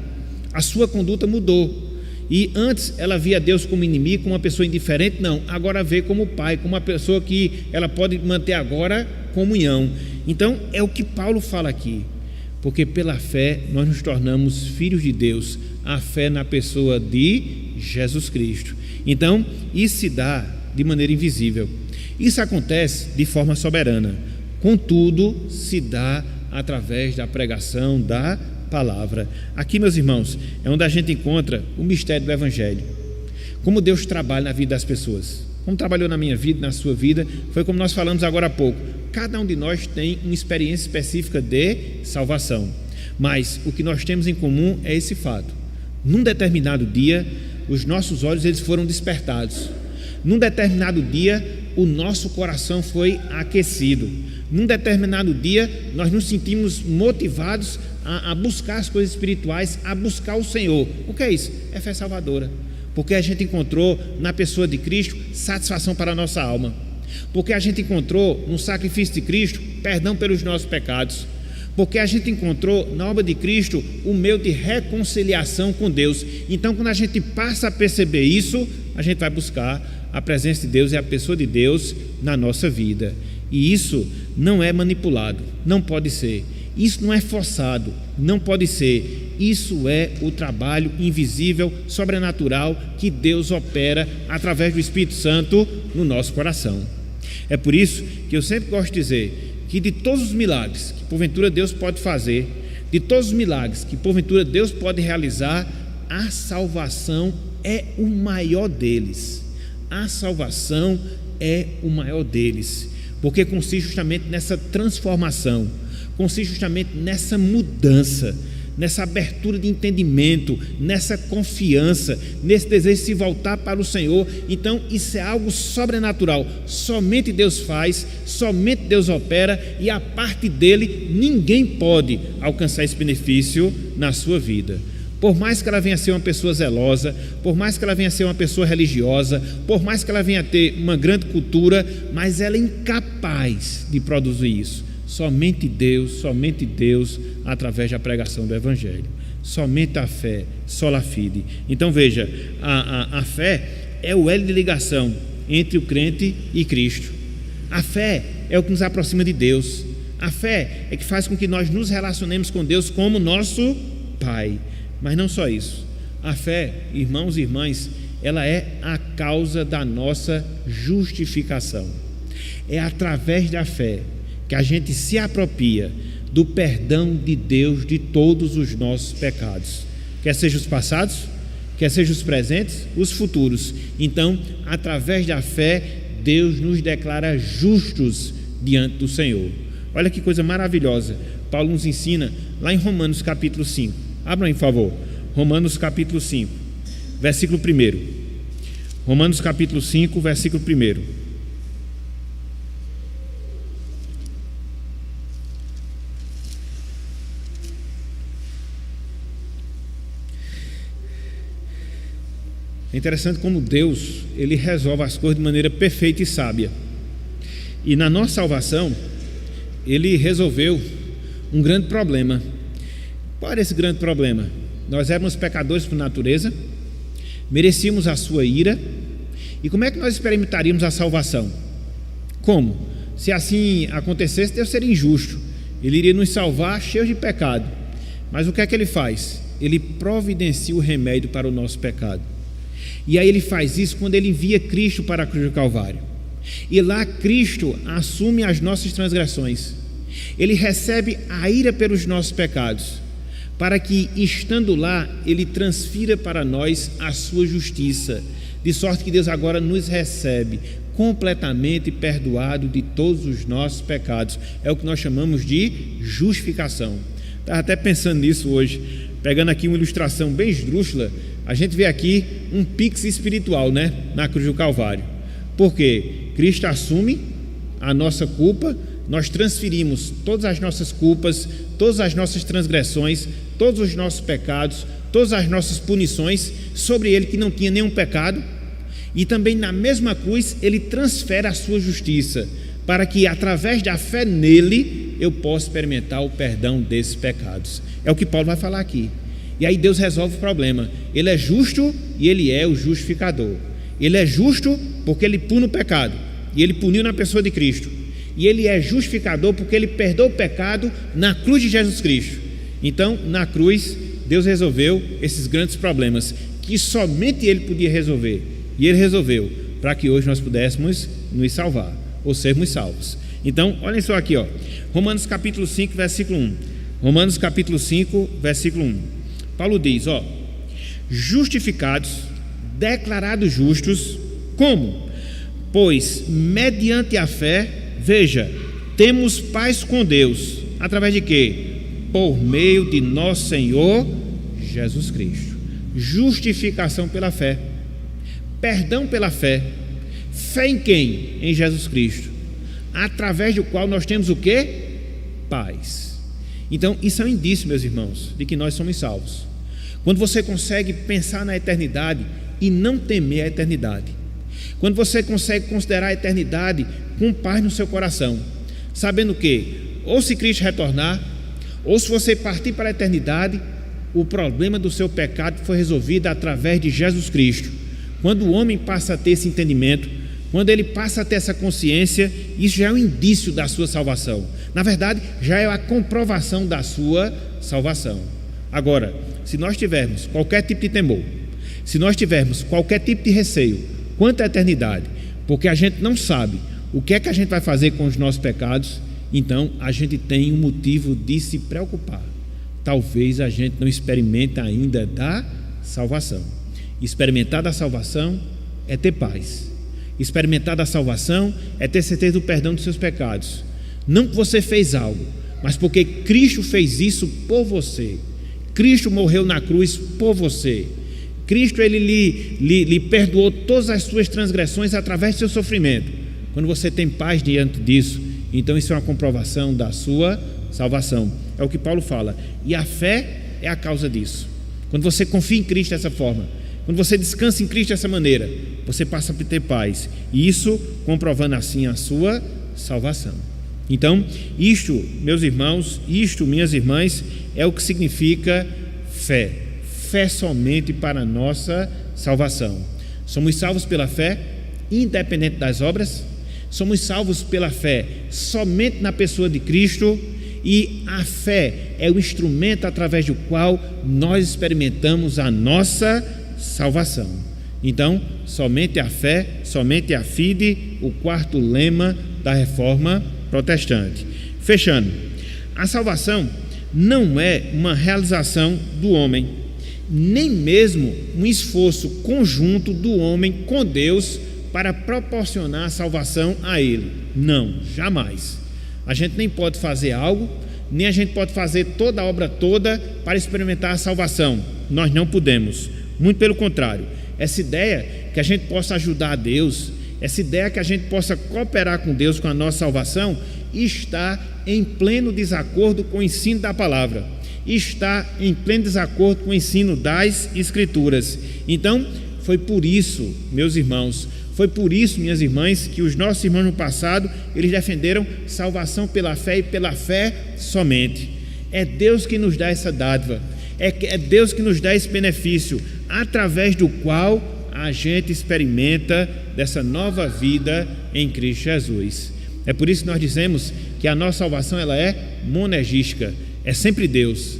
a sua conduta mudou. E antes ela via Deus como inimigo, como uma pessoa indiferente. Não, agora vê como pai, como uma pessoa que ela pode manter agora comunhão. Então é o que Paulo fala aqui, porque pela fé nós nos tornamos filhos de Deus, a fé na pessoa de Jesus Cristo. Então isso se dá de maneira invisível, isso acontece de forma soberana, contudo se dá através da pregação da palavra. Aqui, meus irmãos, é onde a gente encontra o mistério do Evangelho. Como Deus trabalha na vida das pessoas, como trabalhou na minha vida, na sua vida, foi como nós falamos agora há pouco. Cada um de nós tem uma experiência específica de salvação, mas o que nós temos em comum é esse fato. Num determinado dia, os nossos olhos eles foram despertados. Num determinado dia, o nosso coração foi aquecido. Num determinado dia, nós nos sentimos motivados a buscar as coisas espirituais, a buscar o Senhor. O que é isso? É fé salvadora, porque a gente encontrou na pessoa de Cristo satisfação para a nossa alma, porque a gente encontrou no sacrifício de Cristo perdão pelos nossos pecados, porque a gente encontrou na obra de Cristo o meio de reconciliação com Deus. Então, quando a gente passa a perceber isso, a gente vai buscar a presença de Deus e a pessoa de Deus na nossa vida. E isso não é manipulado, não pode ser. Isso não é forçado, não pode ser. Isso é o trabalho invisível, sobrenatural, que Deus opera através do Espírito Santo no nosso coração. É por isso que eu sempre gosto de dizer que de todos os milagres que porventura Deus pode fazer, de todos os milagres que porventura Deus pode realizar, a salvação é o maior deles. A salvação é o maior deles, porque consiste justamente nessa transformação, consiste justamente nessa mudança, nessa abertura de entendimento, nessa confiança, nesse desejo de se voltar para o Senhor. Então isso é algo sobrenatural, somente Deus faz, somente Deus opera, e a parte dele ninguém pode alcançar esse benefício na sua vida. Por mais que ela venha a ser uma pessoa zelosa, por mais que ela venha a ser uma pessoa religiosa, por mais que ela venha a ter uma grande cultura, mas ela é incapaz de produzir isso. Somente Deus, através da pregação do Evangelho. Somente a fé, sola fide. Então veja, a fé é o elo de ligação entre o crente e Cristo. A fé é o que nos aproxima de Deus. A fé é que faz com que nós nos relacionemos com Deus como nosso Pai. Mas não só isso. A fé, irmãos e irmãs, ela é a causa da nossa justificação. É através da fé que a gente se apropria do perdão de Deus de todos os nossos pecados, quer sejam os passados, quer sejam os presentes, os futuros. Então, através da fé, Deus nos declara justos diante do Senhor. Olha que coisa maravilhosa, Paulo nos ensina lá em Romanos capítulo 5. Abram aí, por favor, Romanos capítulo 5, versículo 1. Romanos capítulo 5, versículo 1. É interessante como Deus, Ele resolve as coisas de maneira perfeita e sábia. E na nossa salvação, Ele resolveu um grande problema. Qual era esse grande problema? Nós éramos pecadores por natureza, merecíamos a sua ira. E como é que nós experimentaríamos a salvação? Como? Se assim acontecesse, Deus seria injusto. Ele iria nos salvar cheios de pecado. Mas o que é que Ele faz? Ele providencia o remédio para o nosso pecado. E aí Ele faz isso quando Ele envia Cristo para a cruz do Calvário. E lá Cristo assume as nossas transgressões. Ele recebe a ira pelos nossos pecados, para que, estando lá, Ele transfira para nós a sua justiça, de sorte que Deus agora nos recebe completamente perdoado de todos os nossos pecados. É o que nós chamamos de justificação. Estava até pensando nisso hoje, pegando aqui uma ilustração bem esdrúxula. A gente vê aqui um pix espiritual, né, na cruz do Calvário. Porque Cristo assume a nossa culpa, nós transferimos todas as nossas culpas, todas as nossas transgressões, todos os nossos pecados, todas as nossas punições sobre Ele que não tinha nenhum pecado. E também na mesma cruz Ele transfere a sua justiça, para que através da fé nele eu possa experimentar o perdão desses pecados. É o que Paulo vai falar aqui. E aí Deus resolve o problema. Ele é justo e Ele é o justificador. Ele é justo porque Ele pune o pecado, e Ele puniu na pessoa de Cristo. E Ele é justificador porque Ele perdoa o pecado na cruz de Jesus Cristo. Então, na cruz, Deus resolveu esses grandes problemas que somente Ele podia resolver. E Ele resolveu para que hoje nós pudéssemos nos salvar, ou sermos salvos. Então, olhem só aqui, ó. Romanos capítulo 5, versículo 1. Romanos capítulo 5, versículo 1. Paulo diz, ó: justificados, declarados justos, como? Pois, mediante a fé, veja, temos paz com Deus. Através de quê? Por meio de nosso Senhor Jesus Cristo. Justificação pela fé, perdão pela fé. Fé em quem? Em Jesus Cristo, através do qual nós temos o quê? Paz. Então isso é um indício, meus irmãos, de que nós somos salvos. Quando você consegue pensar na eternidade e não temer a eternidade, quando você consegue considerar a eternidade com paz no seu coração, sabendo que, ou se Cristo retornar, ou se você partir para a eternidade, o problema do seu pecado foi resolvido através de Jesus Cristo. Quando o homem passa a ter esse entendimento, quando ele passa a ter essa consciência, isso já é um indício da sua salvação. Na verdade, já é a comprovação da sua salvação. Agora, se nós tivermos qualquer tipo de temor, se nós tivermos qualquer tipo de receio quanto à eternidade, porque a gente não sabe o que é que a gente vai fazer com os nossos pecados, então a gente tem um motivo de se preocupar. Talvez a gente não experimente ainda da salvação. Experimentar da salvação é ter paz. Experimentar da salvação é ter certeza do perdão dos seus pecados. Não que você fez algo, mas porque Cristo fez isso por você. Cristo morreu na cruz por você. Cristo ele lhe perdoou todas as suas transgressões através do seu sofrimento. Quando você tem paz diante disso, então isso é uma comprovação da sua salvação. É o que Paulo fala. E a fé é a causa disso. Quando você confia em Cristo dessa forma, quando você descansa em Cristo dessa maneira, você passa a ter paz. E isso comprovando assim a sua salvação. Então, isto, meus irmãos, isto, minhas irmãs, é o que significa fé. Fé somente para a nossa salvação. Somos salvos pela fé, independente das obras. Somos salvos pela fé somente na pessoa de Cristo, e a fé é o instrumento através do qual nós experimentamos a nossa salvação. Então, somente a fé, somente a fide, o quarto lema da Reforma Protestante. Fechando, a salvação não é uma realização do homem, nem mesmo um esforço conjunto do homem com Deus para proporcionar a salvação a ele. Não, jamais. A gente nem pode fazer algo, nem a gente pode fazer toda a obra toda para experimentar a salvação. Nós não podemos. Muito pelo contrário. Essa ideia que a gente possa ajudar a Deus, essa ideia que a gente possa cooperar com Deus com a nossa salvação, está em pleno desacordo com o ensino da palavra. Está em pleno desacordo com o ensino das Escrituras. Então, foi por isso, meus irmãos, foi por isso, minhas irmãs, que os nossos irmãos no passado, eles defenderam salvação pela fé e pela fé somente. É Deus que nos dá essa dádiva, é Deus que nos dá esse benefício, através do qual a gente experimenta dessa nova vida em Cristo Jesus. É por isso que nós dizemos que a nossa salvação ela é monergística. É sempre Deus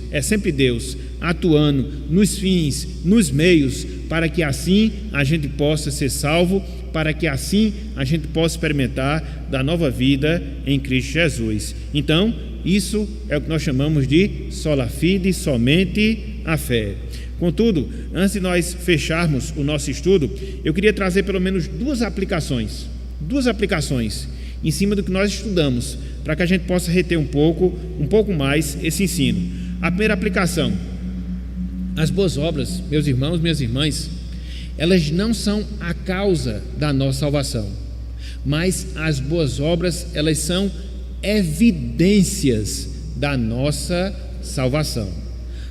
atuando nos fins, nos meios, para que assim a gente possa ser salvo, para que assim a gente possa experimentar da nova vida em Cristo Jesus. Então, isso é o que nós chamamos de sola fide, somente a fé. Contudo, antes de nós fecharmos o nosso estudo, eu queria trazer pelo menos duas aplicações em cima do que nós estudamos, para que a gente possa reter um pouco mais esse ensino. A primeira aplicação: as boas obras, meus irmãos, minhas irmãs, elas não são a causa da nossa salvação, mas as boas obras, elas são evidências da nossa salvação.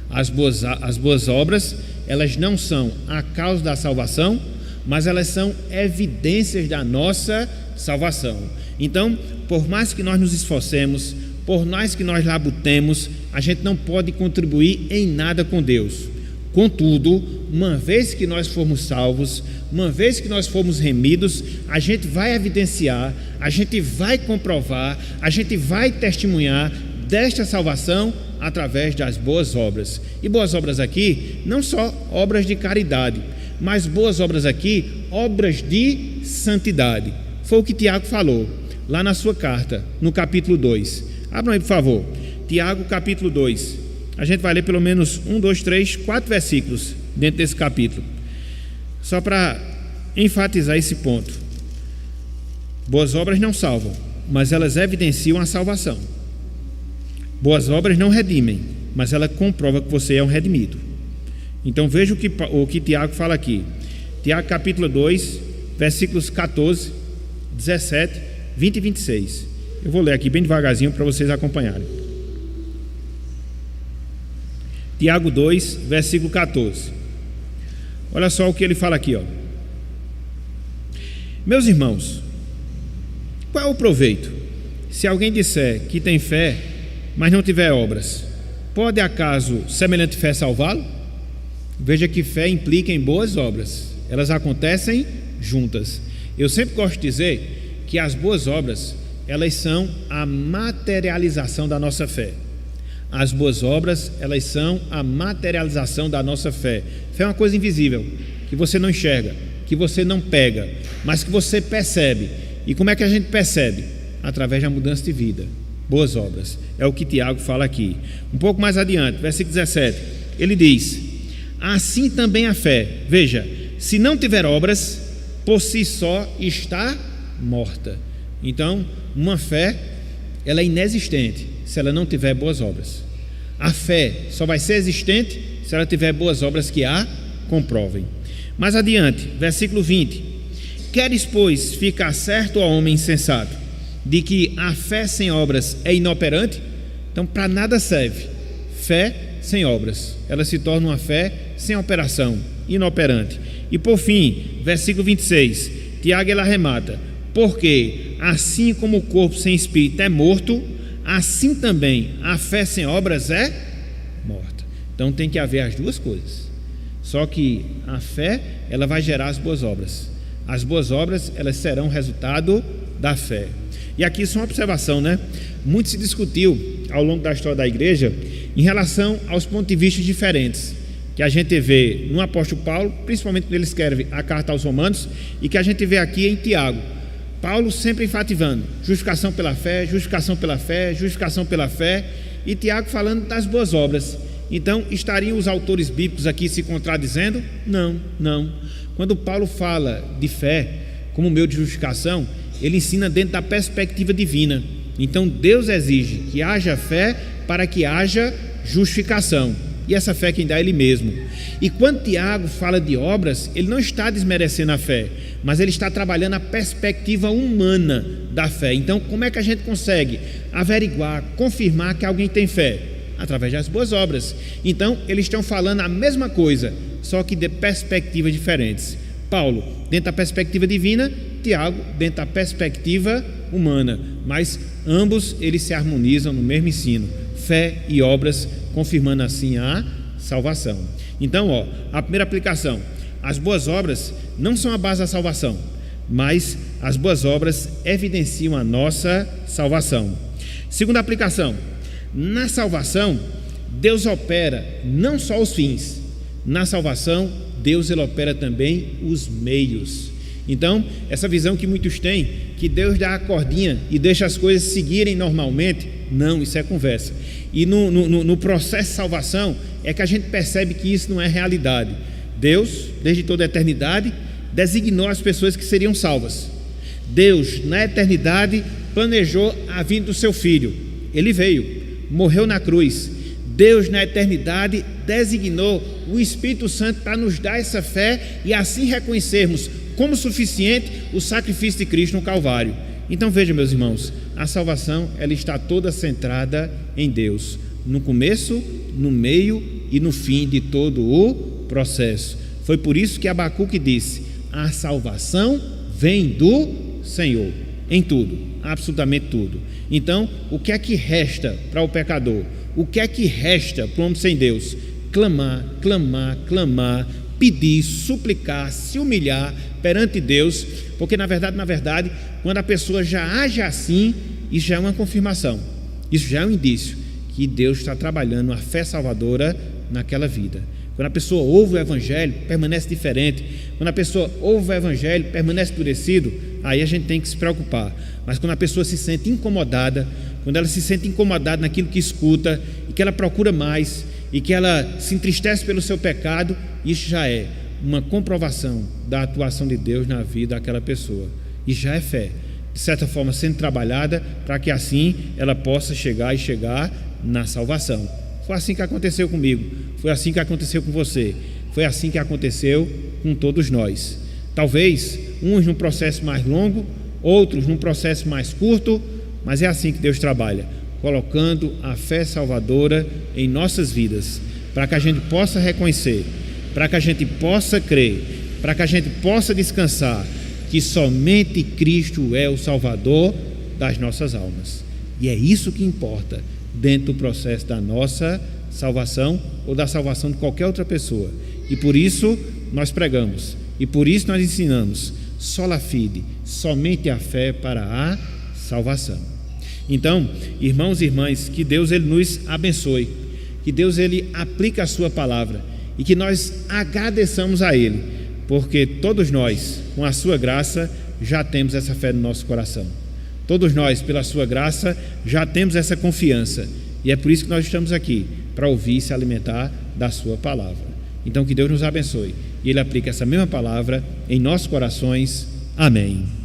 As boas obras, elas não são a causa da salvação, mas elas são evidências da nossa salvação. Então, por mais que nós nos esforcemos, por mais que nós labutemos, a gente não pode contribuir em nada com Deus. Contudo, uma vez que nós formos salvos, uma vez que nós formos remidos, a gente vai evidenciar, a gente vai comprovar, a gente vai testemunhar desta salvação através das boas obras. E boas obras aqui, não só obras de caridade, mas boas obras aqui, obras de santidade. Foi o que Tiago falou lá na sua carta, no capítulo 2. Abram aí, por favor. Tiago, capítulo 2. A gente vai ler pelo menos 4 versículos dentro desse capítulo, só para enfatizar esse ponto. Boas obras não salvam, mas elas evidenciam a salvação. Boas obras não redimem, mas ela comprova que você é um redimido. Então veja o que Tiago fala aqui. Tiago capítulo 2, versículos 14, 17, 20 e 26. Eu vou ler aqui bem devagarzinho para vocês acompanharem. Tiago 2, versículo 14. Olha só o que ele fala aqui, ó. Meus irmãos, qual é o proveito se alguém disser que tem fé, mas não tiver obras? Pode acaso semelhante fé salvá-lo? Veja que fé implica em boas obras, elas acontecem juntas. Eu sempre gosto de dizer que as boas obras, elas são a materialização da nossa fé. As boas obras, elas são a materialização da nossa fé. Fé é uma coisa invisível, que você não enxerga, que você não pega, mas que você percebe. E como é que a gente percebe? Através da mudança de vida. Boas obras, é o que Tiago fala aqui. Um pouco mais adiante, versículo 17, ele diz: assim também a fé, veja, se não tiver obras, por si só está morta. Então, uma fé, ela é inexistente se ela não tiver boas obras. A fé só vai ser existente se ela tiver boas obras que a comprovem. Mais adiante, versículo 20: queres, pois, ficar certo, ó homem insensato, de que a fé sem obras é inoperante? Então, para nada serve fé sem obras, ela se torna uma fé sem operação, inoperante. E por fim, versículo 26, Tiago ele arremata: porque assim como o corpo sem espírito é morto, assim também a fé sem obras é morta. Então tem que haver as duas coisas. Só que a fé, ela vai gerar as boas obras. As boas obras, elas serão resultado da fé. E aqui só uma observação, né? Muito se discutiu ao longo da história da igreja em relação aos pontos de vista diferentes que a gente vê no apóstolo Paulo, principalmente quando ele escreve a carta aos Romanos, e que a gente vê aqui em Tiago. Paulo sempre enfatizando justificação pela fé, justificação pela fé, justificação pela fé, e Tiago falando das boas obras. Então, estariam os autores bíblicos aqui se contradizendo? Não. Quando Paulo fala de fé como meio de justificação, ele ensina dentro da perspectiva divina. Então, Deus exige que haja fé para que haja justificação. E essa fé quem dá é Ele mesmo. E quando Tiago fala de obras, ele não está desmerecendo a fé, mas ele está trabalhando a perspectiva humana da fé. Então, como é que a gente consegue averiguar, confirmar que alguém tem fé? Através das boas obras. Então, eles estão falando a mesma coisa, só que de perspectivas diferentes. Paulo, dentro da perspectiva divina, Tiago, dentro da perspectiva humana. Mas ambos, eles se harmonizam no mesmo ensino. Fé e obras, confirmando assim a salvação. Então, a primeira aplicação: as boas obras não são a base da salvação, mas as boas obras evidenciam a nossa salvação. Segunda aplicação: na salvação, Deus opera não só os fins, na salvação, Deus ele opera também os meios. Então, essa visão que muitos têm, que Deus dá a cordinha e deixa as coisas seguirem normalmente, não, isso é conversa. E no processo de salvação é que a gente percebe que isso não é realidade. Deus, desde toda a eternidade, designou as pessoas que seriam salvas. Deus, na eternidade, planejou a vinda do seu Filho. Ele veio, morreu na cruz. Deus, na eternidade, designou o Espírito Santo para nos dar essa fé e assim reconhecermos como suficiente o sacrifício de Cristo no Calvário. Então veja, meus irmãos, a salvação ela está toda centrada em Deus, no começo, no meio e no fim de todo o processo. Foi por isso que Abacuque disse: a salvação vem do Senhor, em tudo, absolutamente tudo. Então, o que é que resta para o pecador? O que é que resta para o homem sem Deus? Clamar, pedir, suplicar, se humilhar perante Deus, porque na verdade, quando a pessoa já age assim, isso já é uma confirmação, isso já é um indício que Deus está trabalhando a fé salvadora naquela vida. Quando a pessoa ouve o Evangelho, permanece diferente. Quando a pessoa ouve o Evangelho, permanece endurecido, aí a gente tem que se preocupar. Mas quando a pessoa se sente incomodada, quando ela se sente incomodada naquilo que escuta, e que ela procura mais, e que ela se entristece pelo seu pecado, isso já é uma comprovação da atuação de Deus na vida daquela pessoa. E já é fé, de certa forma sendo trabalhada, para que assim ela possa chegar na salvação. Foi assim que aconteceu comigo, foi assim que aconteceu com você, foi assim que aconteceu com todos nós. Talvez uns num processo mais longo, outros num processo mais curto, mas é assim que Deus trabalha, colocando a fé salvadora em nossas vidas, para que a gente possa reconhecer, para que a gente possa crer, para que a gente possa descansar que somente Cristo é o Salvador das nossas almas. E é isso que importa dentro do processo da nossa salvação ou da salvação de qualquer outra pessoa. E por isso nós pregamos, e por isso nós ensinamos sola fide, somente a fé para a salvação. Então, irmãos e irmãs, que Deus ele nos abençoe, que Deus ele aplique a sua palavra e que nós agradeçamos a Ele, porque todos nós, com a sua graça, já temos essa fé no nosso coração. Todos nós, pela sua graça, já temos essa confiança, e é por isso que nós estamos aqui, para ouvir e se alimentar da sua palavra. Então que Deus nos abençoe e Ele aplique essa mesma palavra em nossos corações. Amém.